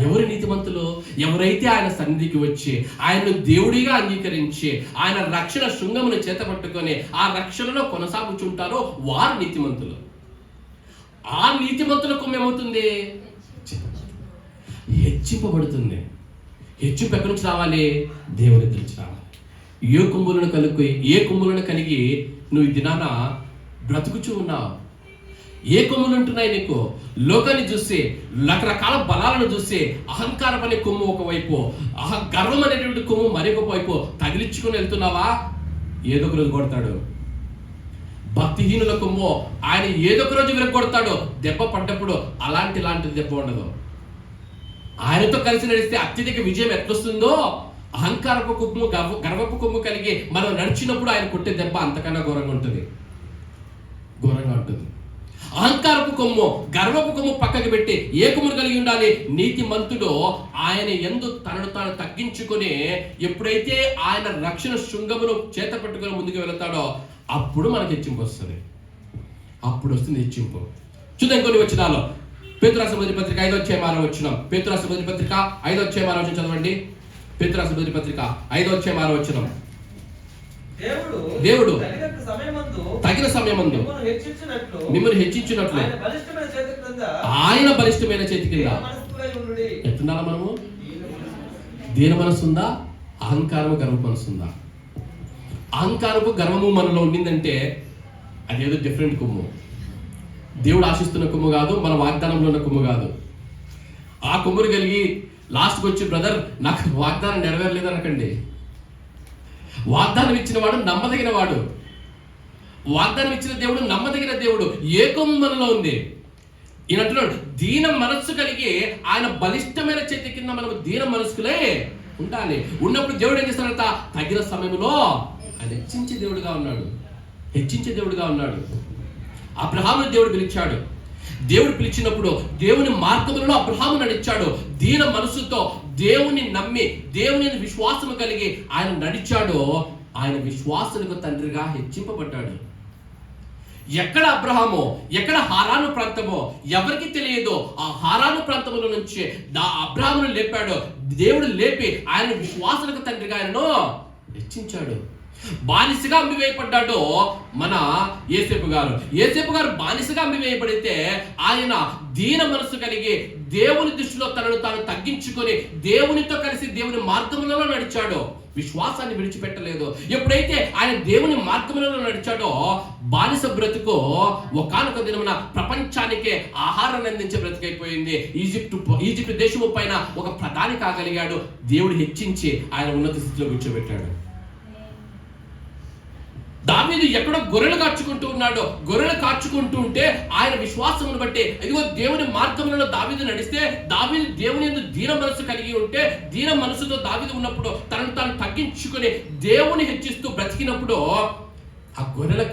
ఎవరు నీతిమంతులు? ఎవరైతే ఆయన సన్నిధికి వచ్చి ఆయన్ను దేవుడిగా అంగీకరించి ఆయన రక్షణ శృంగమును చేతపట్టుకొని ఆ రక్షణలో కొనసాగుచుంటారో వారు నీతిమంతులు. ఆ నీతిమంతుల కొమ్ము ఏమవుతుంది? హెచ్చింపబడుతుంది. హెచ్చింపు ఎక్కడి నుంచి రావాలి? దేవుడి దగ్గర నుంచి రావాలి. ఏ కొమ్ములను కలిగి నువ్వు ఈ దినాన బ్రతుకుచూ ఉన్నావు? ఏ కొమ్ములు ఉంటున్నాయి నీకు? లోకాన్ని చూసి, రకరకాల బలాలను చూసి, అహంకారం అనే కొమ్ము ఒకవైపు, గర్వం అనేటువంటి కొమ్ము మరొక వైపు తగిలించుకుని వెళ్తున్నావా? ఏదో ఒక రోజు కొడతాడు. భక్తిహీనుల కొమ్ము ఆయన ఏదో ఒక రోజు విరగొడతాడు. దెబ్బ పడ్డప్పుడు అలాంటి దెబ్బ ఉండదు. ఆయనతో కలిసి నడిస్తే అత్యధిక విజయం ఎట్లొస్తుందో, అహంకారపు కొమ్ము, గర్వపు కొమ్ము కలిగి మనం నడిచినప్పుడు ఆయన కొట్టే దెబ్బ అంతకన్నా ఘోరంగా ఉంటుంది. అహంకారపు కొమ్ము, గర్వపు కొమ్ము పక్కకి పెట్టి ఏ కొమ్మును కలిగి ఉండాలి? నీతిమంతుడు ఆయన యందు తనను తాను తగ్గించుకొని ఎప్పుడైతే ఆయన రక్షణ శృంగమును చేత పెట్టుకొని ముందుకు వెళతాడో అప్పుడు మనకి హెచ్చింపు వస్తుంది. అప్పుడు వస్తుంది హెచ్చింపు. చూద్దాం కొన్ని వచనాలు. పేతురు రాసిన మొదటి పత్రిక 5వ అధ్యాయం 6వ వచనం. పేతురు రాసిన మొదటి పత్రిక 5వ అధ్యాయం 6వ వచనం చదవండి. పేతురు రాసిన మొదటి పత్రిక 5వ అధ్యాయం 6వ వచనం. దేవుడు తగిన సమయమందు మిమ్మల్ని హెచ్చించినట్లు ఆయన బలిష్టమైన చేతి కింద ఎట్లున్నారా? మనము దీన మనసు ఉందా? అహంకారము గర్వ మనసు ఉందా? అహంకారము గర్వము మనలో ఉండిందంటే అదేదో డిఫరెంట్ కొమ్ము. దేవుడు ఆశిస్తున్న కొమ్ము కాదు, మన వాగ్దానంలో ఉన్న కొమ్ము కాదు. ఆ కొమ్మును కలిగి లాస్ట్కి వచ్చి, బ్రదర్ నాకు వాగ్దానం నెరవేరలేదు అనకండి. వాగ్దానం ఇచ్చిన వాడు నమ్మదగిన వాడు. వాగ్దానం ఇచ్చిన దేవుడు నమ్మదగిన దేవుడు, ఏకం మనలో ఉంది. ఈయన అంటున్నాడు, దీన మనస్సు కలిగి ఆయన బలిష్టమైన చేతి కింద మనము దీన మనస్కులే ఉండాలి. ఉన్నప్పుడు దేవుడు ఏం చేస్తాడంట, తగిన సమయంలో ఆయన హెచ్చించే దేవుడుగా ఉన్నాడు, హెచ్చించే దేవుడుగా ఉన్నాడు. అబ్రహామును దేవుడు పిలిచాడు. దేవుడు పిలిచినప్పుడు దేవుని మార్గములలో అబ్రహాము నడిచాడు. దీన మనసుతో దేవుని నమ్మి దేవుని విశ్వాసము కలిగి ఆయన నడిచాడు. ఆయన విశ్వాసులకు తండ్రిగా హెచ్చింపబడ్డాడు. ఎక్కడ అబ్రహాము, ఎక్కడ హారాను ప్రాంతమో ఎవరికి తెలియదో ఆ హారాను ప్రాంతముల నుంచి అబ్రహామును లేపాడు. దేవుడు లేపి ఆయన విశ్వాసులకు తండ్రిగా ఆయనను హెచ్చించాడు. బానిసగా అమ్మివేయబడ్డాడు మన యేసేపు గారు బానిసగా అమ్మివేయబడితే ఆయన దీన మనసు కలిగి దేవుని దృష్టిలో తనను తాను తగ్గించుకొని దేవునితో కలిసి దేవుని మార్గములలో నడిచాడు. విశ్వాసాన్ని విడిచిపెట్టలేదు. ఎప్పుడైతే ఆయన దేవుని మార్గములలో నడిచాడో బానిస బ్రతుకు ఒకానొక దినమున ప్రపంచానికే ఆహారాన్ని అందించే బ్రతుకైపోయింది. ఈజిప్ట్ దేశము పైన ఒక ప్రధాని కాగలిగాడు. దేవుడు హెచ్చించి ఆయన ఉన్నత స్థితిలో కూర్చోబెట్టాడు. దావీదు ఎక్కడో గొర్రెలు కాచుకుంటూ ఉన్నాడు. గొర్రెలు కాచుకుంటూ ఉంటే ఆయన విశ్వాసమును బట్టి ఇదిగో దేవుని మార్గములలో దావీదు నడిస్తే, దావీదు దేవుని యందు దీన మనసు కలిగి ఉంటే, దీన మనసుతో దావీదు ఉన్నప్పుడు తనను తాను తగ్గించుకొని దేవుని హెచ్చిస్తూ బ్రతికినప్పుడు ఆ గొర్రెల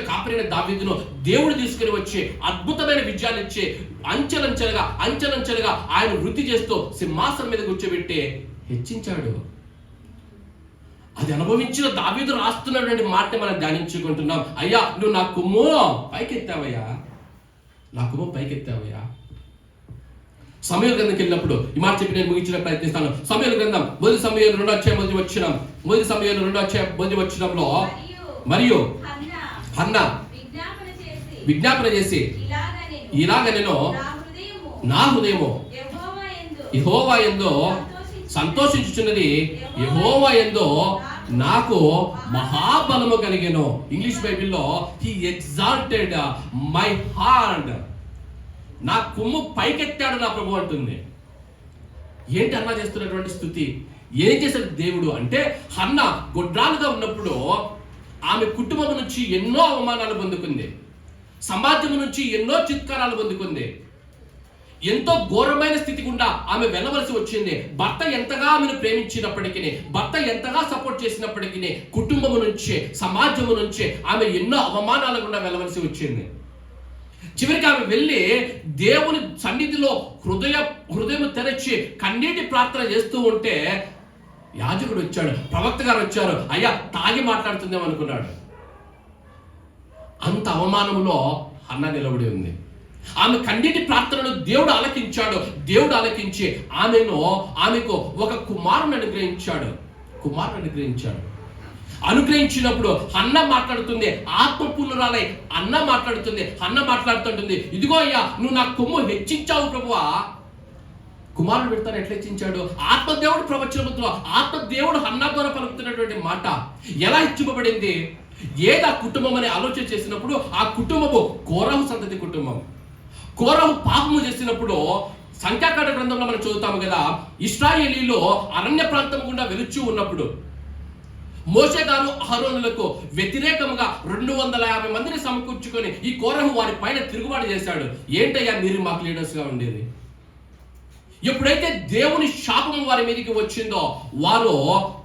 కాపరిని దావీదును దేవుడు తీసుకుని వచ్చి అద్భుతమైన విజయాలు ఇచ్చి అంచెలంచెలుగా ఆయన వృద్ధి చేస్తూ సింహాసనం మీద కూర్చోబెట్టి హెచ్చించాడు. అది అనుభవించిన దావీదు రాస్తున్నటువంటి మాట మనం ధ్యానించుకుంటున్నాం. అయ్యా, నువ్వు నా కొమ్ము పైకెత్తావయ్యా, నా కొమ్ము పైకెత్తావయ్యా. సమూయేలు గ్రంథంకి వెళ్ళినప్పుడు ఈ మాట చెప్పి నేను ముగించిన ప్రయత్నిస్తాను. సమూయేలు గ్రంథం మొదటి సమూయేలు 2వ అధ్యాయం మొదటి వచనంలో మరియు హన్నా విజ్ఞాపన చేసి ఇలాగ నేను నా హృదయము యెహోవా యందు సంతోషించుచున్నది, యెహోవా యందు నాకు మహాబలము కలిగెను. ఇంగ్లీష్ బైబిల్లో హి ఎగ్జాల్టెడ్ మై హార్ట్, నా కొమ్ము పైకెత్తాడు నా ప్రభు అంటుంది. ఏంటి అన్నా చేస్తున్నటువంటి స్థుతి? ఏం చేశాడు దేవుడు అంటే, హన్నా గొడ్రాలుగా ఉన్నప్పుడు ఆమె కుటుంబం నుంచి ఎన్నో అవమానాలు పొందుకుంది, సమాజం నుంచి ఎన్నో చిత్కారాలు పొందుకుంది, ఎంతో ఘోరమైన స్థితి గుండా ఆమె వెళ్ళవలసి వచ్చింది. భర్త ఎంతగా ఆమెను ప్రేమించినప్పటికీ, భర్త ఎంతగా సపోర్ట్ చేసినప్పటికీ కుటుంబము నుంచి, సమాజము నుంచి ఆమె ఎన్నో అవమానాల గుండా వెళ్ళవలసి వచ్చింది. చివరికి ఆమె వెళ్ళి దేవుని సన్నిధిలో హృదయం తెరచి కన్నీటి ప్రార్థన చేస్తూ ఉంటే యాజకుడు వచ్చాడు, ప్రవక్త గారు వచ్చారు. అయ్యా, తాగి మాట్లాడుతుందేమో అనుకున్నాడు. అంత అవమానంలో హన్నా నిలబడి ఉంది. ఆమె కన్నీటి ప్రార్థనను దేవుడు ఆలకించి ఆమెకు ఒక కుమారుని అనుగ్రహించాడు. అనుగ్రహించినప్పుడు హన్న మాట్లాడుతుంది, ఆత్మపూర్ణురాలై హన్న మాట్లాడుతుంటుంది, ఇదిగో అయ్యా, నువ్వు నా కొమ్ము హెచ్చించావు ప్రభువా. కుమారుడు పెడతాను ఎట్లా హెచ్చించాడు? ఆత్మదేవుడు ప్రవచనముతో ఆత్మదేవుడు హన్నా ద్వారా పలుకుతున్నటువంటి మాట ఎలా హెచ్చింపబడింది? ఏది ఆ కుటుంబం అని ఆలోచన చేసినప్పుడు ఆ కుటుంబము కోరహు సంతతి కుటుంబం. కోరహు పాపము చేసినప్పుడు సంఖ్యాకాండ గ్రంథంలో మనం చదువుతాము కదా, ఇశ్రాయేలీలో అరణ్య ప్రాంతం గుండా వెలుచూ ఉన్నప్పుడు మోషే గారు అహరోనులకు వ్యతిరేకంగా 250 మందిని సమకూర్చుకొని ఈ కోరహు వారి పైన తిరుగుబాటు చేశాడు. ఏంటయ్యా మీరు మాకు లీడర్స్ గా ఉండేది? ఎప్పుడైతే దేవుని శాపం వారి మీదకి వచ్చిందో వారు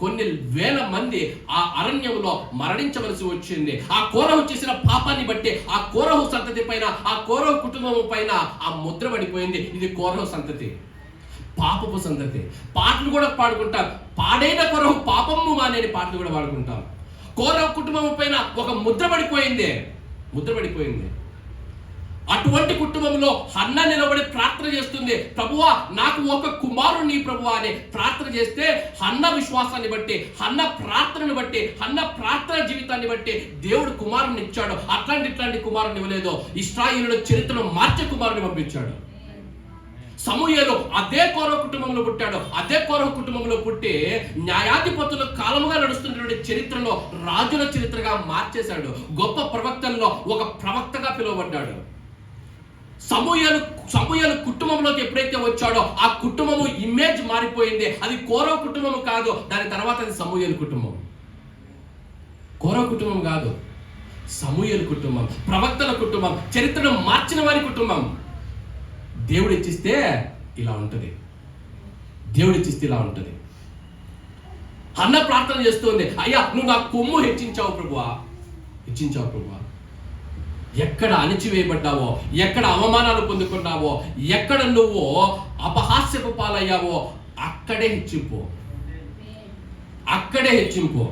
కొన్ని వేల మంది ఆ అరణ్యంలో మరణించవలసి వచ్చింది. ఆ కోరహు చేసిన పాపాన్ని బట్టి ఆ కోరహు సంతతి పైన, ఆ కోరహు కుటుంబం పైన ఆ ముద్ర పడిపోయింది. ఇది కోరహు సంతతి, పాపపు సంతతి. పాటలు కూడా పాడుకుంటాం, పాడైన కోరహు పాపము మానేని పాటలు కూడా పాడుకుంటాం. కోరహు కుటుంబం పైన ఒక ముద్ర పడిపోయింది. అటువంటి కుటుంబంలో హన్నా నిలబడి ప్రార్థన చేస్తుంది, ప్రభువా నాకు ఒక కుమారుని ప్రభువా అని ప్రార్థన చేస్తే, హన్నా విశ్వాసాన్ని బట్టి, హన్నా ప్రార్థనను బట్టి, హన్నా ప్రార్థన జీవితాన్ని బట్టి దేవుడు కుమారుని ఇచ్చాడు. ఇట్లాంటి కుమారుని ఇవ్వలేదు, ఇశ్రాయేలుల చరిత్రను మార్చే కుమారుని పంపించాడు. సమూయేలు అదే కోరహు కుటుంబంలో పుట్టాడు. అదే కోరహు కుటుంబంలో పుట్టి న్యాయాధిపతుల కాలముగా నడుస్తున్నటువంటి చరిత్రలో రాజుల చరిత్రగా మార్చేశాడు. గొప్ప ప్రవక్తల్లో ఒక ప్రవక్తగా పిలువబడ్డాడు. సమూయేలు కుటుంబంలోకి ఎప్పుడైతే వచ్చాడో ఆ కుటుంబము ఇమేజ్ మారిపోయింది. అది కోరహు కుటుంబము కాదు, దాని తర్వాత అది సమూయేలు కుటుంబం. కోర కుటుంబం కాదు, సమూయేలు కుటుంబం, ప్రవక్తల కుటుంబం, చరిత్రను మార్చిన వారి కుటుంబం. దేవుడు ఇచ్చిస్తే ఇలా ఉంటుంది. దేవుడు ఇచ్చిస్తే ఇలా ఉంటుంది. అన్న ప్రార్థన చేస్తుంది, అయ్యా నువ్వు నా కొమ్ము హెచ్చించావు ప్రభువా, హెచ్చించావు ప్రభువా. ఎక్కడ అణిచివేయబడ్డావో, ఎక్కడ అవమానాలు పొందుకున్నావో, ఎక్కడ నువ్వు అపహాస్యపు పాలయ్యావో అక్కడే హెచ్చింపు, అక్కడే హెచ్చింపు.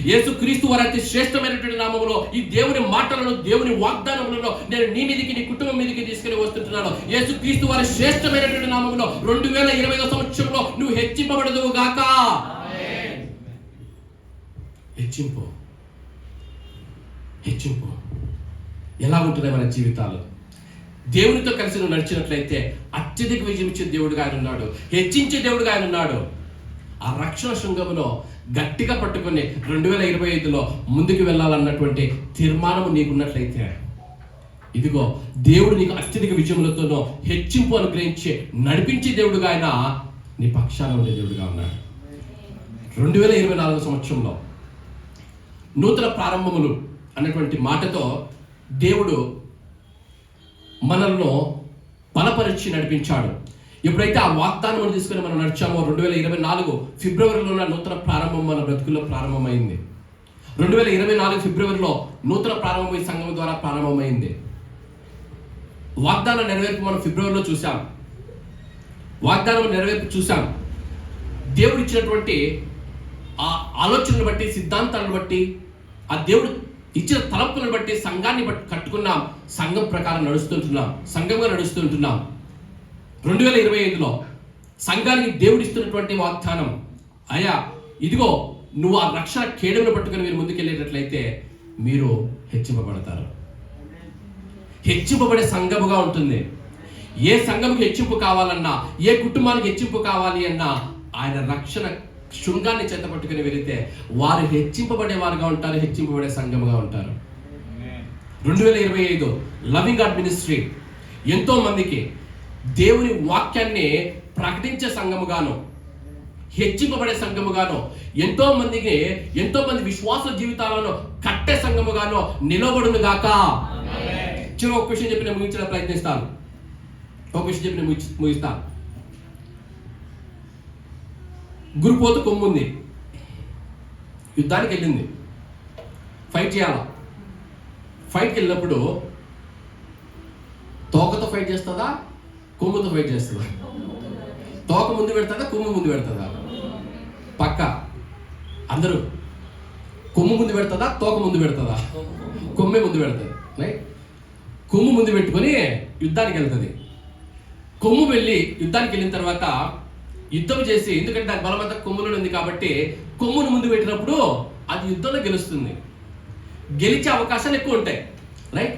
యేసుక్రీస్తు వారి అతి శ్రేష్టమైనటువంటి నామములో ఈ దేవుని మాటలను, దేవుని వాగ్దానములను నేను నీ మీదికి, నీ కుటుంబం మీదికి తీసుకుని వస్తుంటున్నాను. యేసుక్రీస్తు వారి శ్రేష్టమైనటువంటి నామములో 2025 సంవత్సరంలో నువ్వు హెచ్చింపబడదువు గాక. హెచ్చింపు, హెచ్చింపు. ఎలా ఉంటున్నాయి మన జీవితాలు? దేవునితో కలిసి నువ్వు నడిచినట్లయితే అత్యధిక విజయం ఇచ్చే దేవుడుగా ఆయన ఉన్నాడు, హెచ్చించే దేవుడుగా ఆయన ఉన్నాడు. ఆ రక్షణ శృంగములో గట్టిగా పట్టుకొని 2025లో ముందుకు వెళ్ళాలన్నటువంటి తీర్మానం నీకున్నట్లయితే, ఇదిగో దేవుడు నీకు అత్యధిక విజయములతోనో హెచ్చింపు అనుగ్రహించి నడిపించే దేవుడుగా ఆయన నీ పక్షాన ఉండే దేవుడుగా ఉన్నాడు. 2024 సంవత్సరంలో నూతన ప్రారంభములు అన్నటువంటి మాటతో దేవుడు మనల్ని బలపరిచి నడిపించాడు. ఎప్పుడైతే ఆ వాగ్దానం తీసుకుని మనం నడిచామో 2024 ఫిబ్రవరిలో నూతన ప్రారంభం మన బ్రతుకుల్లో ప్రారంభమైంది. 2024 ఫిబ్రవరిలో నూతన ప్రారంభం ఈ సంఘం ద్వారా ప్రారంభమైంది. వాగ్దానం నెరవేర్పు మనం ఫిబ్రవరిలో చూసాం. వాగ్దానం నెరవేర్పు చూసాం. దేవుడు ఇచ్చినటువంటి ఆ ఆలోచనను బట్టి, సిద్ధాంతాలను బట్టి, ఆ దేవుడు ఇచ్చిన తలంపులను బట్టి సంఘాన్ని బట్టి కట్టుకున్నాం. సంఘం ప్రకారం నడుస్తుంటున్నాం, సంఘంగా నడుస్తుంటున్నాం. 2025లో సంఘానికి దేవుడు ఇస్తున్నటువంటి వాగ్దానం, అయ్యా ఇదిగో నువ్వు ఆ రక్షణ కేడమును పట్టుకుని మీరు ముందుకెళ్ళేటట్లయితే మీరు హెచ్చింపబడతారు. హెచ్చింపబడే సంఘముగా ఉంటుంది. ఏ సంఘముకి హెచ్చింపు కావాలన్నా, ఏ కుటుంబానికి హెచ్చింపు కావాలి అన్నా ఆయన రక్షణ శృంగాన్ని చేత పట్టుకుని వెళితే వారు హెచ్చింపబడే వారుగా ఉంటారు, హెచ్చింపబడే సంఘముగా ఉంటారు. 2025 లవింగ్ గాడ్ మినిస్ట్రీ ఎంతో మందికి దేవుని వాక్యాన్ని ప్రకటించే సంఘముగాను, హెచ్చింపబడే సంఘముగాను, ఎంతో మంది విశ్వాస జీవితాలను కట్టే సంఘముగాను నిలబడును గాక. చిన్న ఒక విషయం చెప్పి నేను ముగించడం ప్రయత్నిస్తాను. ముగిస్తాను. గురుపోతు కొమ్ముంది, యుద్ధానికి వెళ్ళింది, ఫైట్ చేయాలా. ఫైట్కి వెళ్ళినప్పుడు తోకతో ఫైట్ చేస్తుందా, కొమ్ముతో ఫైట్ చేస్తుందా? తోక ముందు పెడుతుందా, కొమ్ము ముందు పెడుతుందా? పక్క అందరూ కొమ్ము ముందు పెడుతుందా, తోక ముందు పెడుతుందా? కొమ్మే ముందు పెడుతుంది. రైట్? కొమ్ము ముందు పెట్టుకొని యుద్ధానికి వెళ్తుంది. కొమ్ము వెళ్ళి యుద్ధానికి వెళ్ళిన తర్వాత యుద్ధం చేసి, ఎందుకంటే దాని బలమంతా కొమ్ములో ఉంది కాబట్టి కొమ్మును ముందు పెట్టినప్పుడు అది యుద్ధంలో గెలుస్తుంది. గెలిచే అవకాశాలు ఎక్కువ ఉంటాయి. రైట్?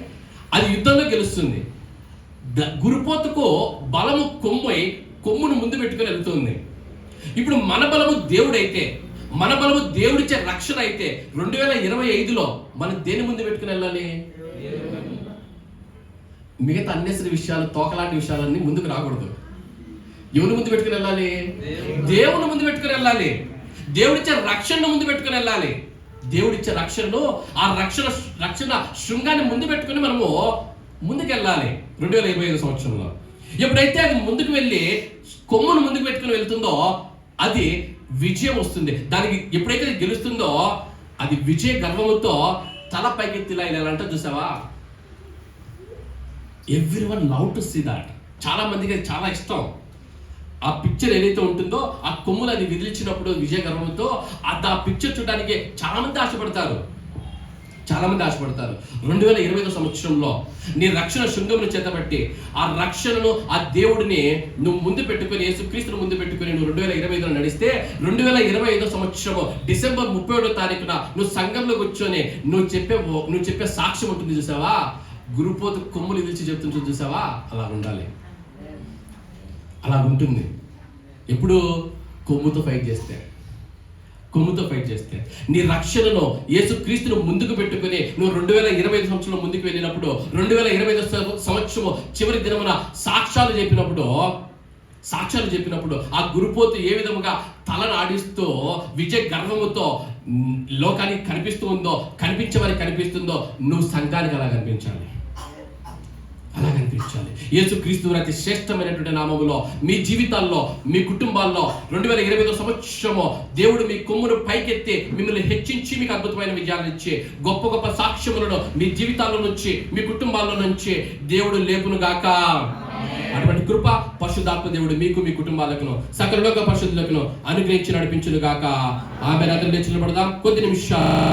అది యుద్ధంలో గెలుస్తుంది. గురుపోతుకు బలము కొమ్మును ముందు పెట్టుకుని వెళ్తుంది. ఇప్పుడు మన బలము దేవుడైతే, మన బలము దేవుడిచ్చే రక్షణ అయితే 2025లో మనం దేని ముందు పెట్టుకుని వెళ్ళాలి? మిగతా అన్నేసరి విషయాలు, తోకలాంటి విషయాలన్నీ ముందుకు రాకూడదు. ఎవరి ముందు పెట్టుకుని వెళ్ళాలి? దేవుని ముందు పెట్టుకుని వెళ్ళాలి. దేవుడిచ్చే రక్షణను ముందు పెట్టుకుని వెళ్ళాలి. దేవుడిచ్చే రక్షణను, ఆ రక్షణ శృంగాన్ని ముందు పెట్టుకుని మనము ముందుకెళ్ళాలి 2025 సంవత్సరంలో. ఎప్పుడైతే అది ముందుకు వెళ్ళి కొమ్మును ముందుకు పెట్టుకుని వెళ్తుందో అది విజయం వస్తుంది. దానికి ఎప్పుడైతే అది గెలుస్తుందో అది విజయ గర్వముతో తల పైకెత్తిలా ఇలా అంటే చూసావా? Everyone love to see that. చాలా మందికి అది చాలా ఇష్టం. ఆ పిక్చర్ ఏదైతే ఉంటుందో, ఆ కొమ్ములు అది విదిలించినప్పుడు విజయ గర్వంతో ఆ పిక్చర్ చూడడానికి చాలా మంది ఆశపడతారు. 2025 సంవత్సరంలో నీ రక్షణ శృంగమును చేతబట్టి ఆ రక్షణను, ఆ దేవుడిని నువ్వు ముందు పెట్టుకుని, యేసుక్రీస్తును ముందు పెట్టుకుని నువ్వు 2025లో నడిస్తే 2025 సంవత్సరము డిసెంబర్ 31వ తారీఖున నువ్వు సంఘంలో కూర్చొని నువ్వు చెప్పే సాక్ష్యం ఉంటుంది చూసావా? గురుపోతు కొమ్ములు విదిల్చి చెప్తుంటుంది చూసావా? అలా ఉండాలి. అలా ఉంటుంది. ఎప్పుడు? కొమ్ముతో ఫైట్ చేస్తే నీ రక్షణను, యేసుక్రీస్తును ముందుకు పెట్టుకుని నువ్వు 2025 సంవత్సరంలో ముందుకు వెళ్ళినప్పుడు, 2025 సంవత్సరం చివరి దినమున సాక్ష్యాలు చెప్పినప్పుడు సాక్ష్యాలు చెప్పినప్పుడు ఆ గురుపోతు ఏ విధముగా తలను ఆడిస్తూ విజయ గర్వముతో లోకానికి కనిపిస్తూ ఉందో, కనిపించే వారికి కనిపిస్తుందో, నువ్వు సంఘానికి అలా కనిపించాలి, అలా కనిపించాలి. యేసుక్రీస్తు వారి అతి శ్రేష్టమైనటువంటి నామములో మీ జీవితాల్లో, మీ కుటుంబాల్లో 2025 సంవత్సరము దేవుడు మీ కొమ్మును పైకెత్తి మిమ్మల్ని హెచ్చించి మీకు అద్భుతమైన విజయాలను ఇచ్చి గొప్ప గొప్ప సాక్ష్యములను మీ జీవితాల్లో నుంచి, మీ కుటుంబాల్లో నుంచి దేవుడు లేపును గాక. అటువంటి కృప పరిశుద్ధాత్మ దేవుడు మీకు, మీ కుటుంబాలకు, సకల లోక పరిశుద్ధులకు అనుగ్రహించి నడిపించును గాక. ఆమె అందరూ లేచి నిలబడదాం కొద్ది నిమిషాలు.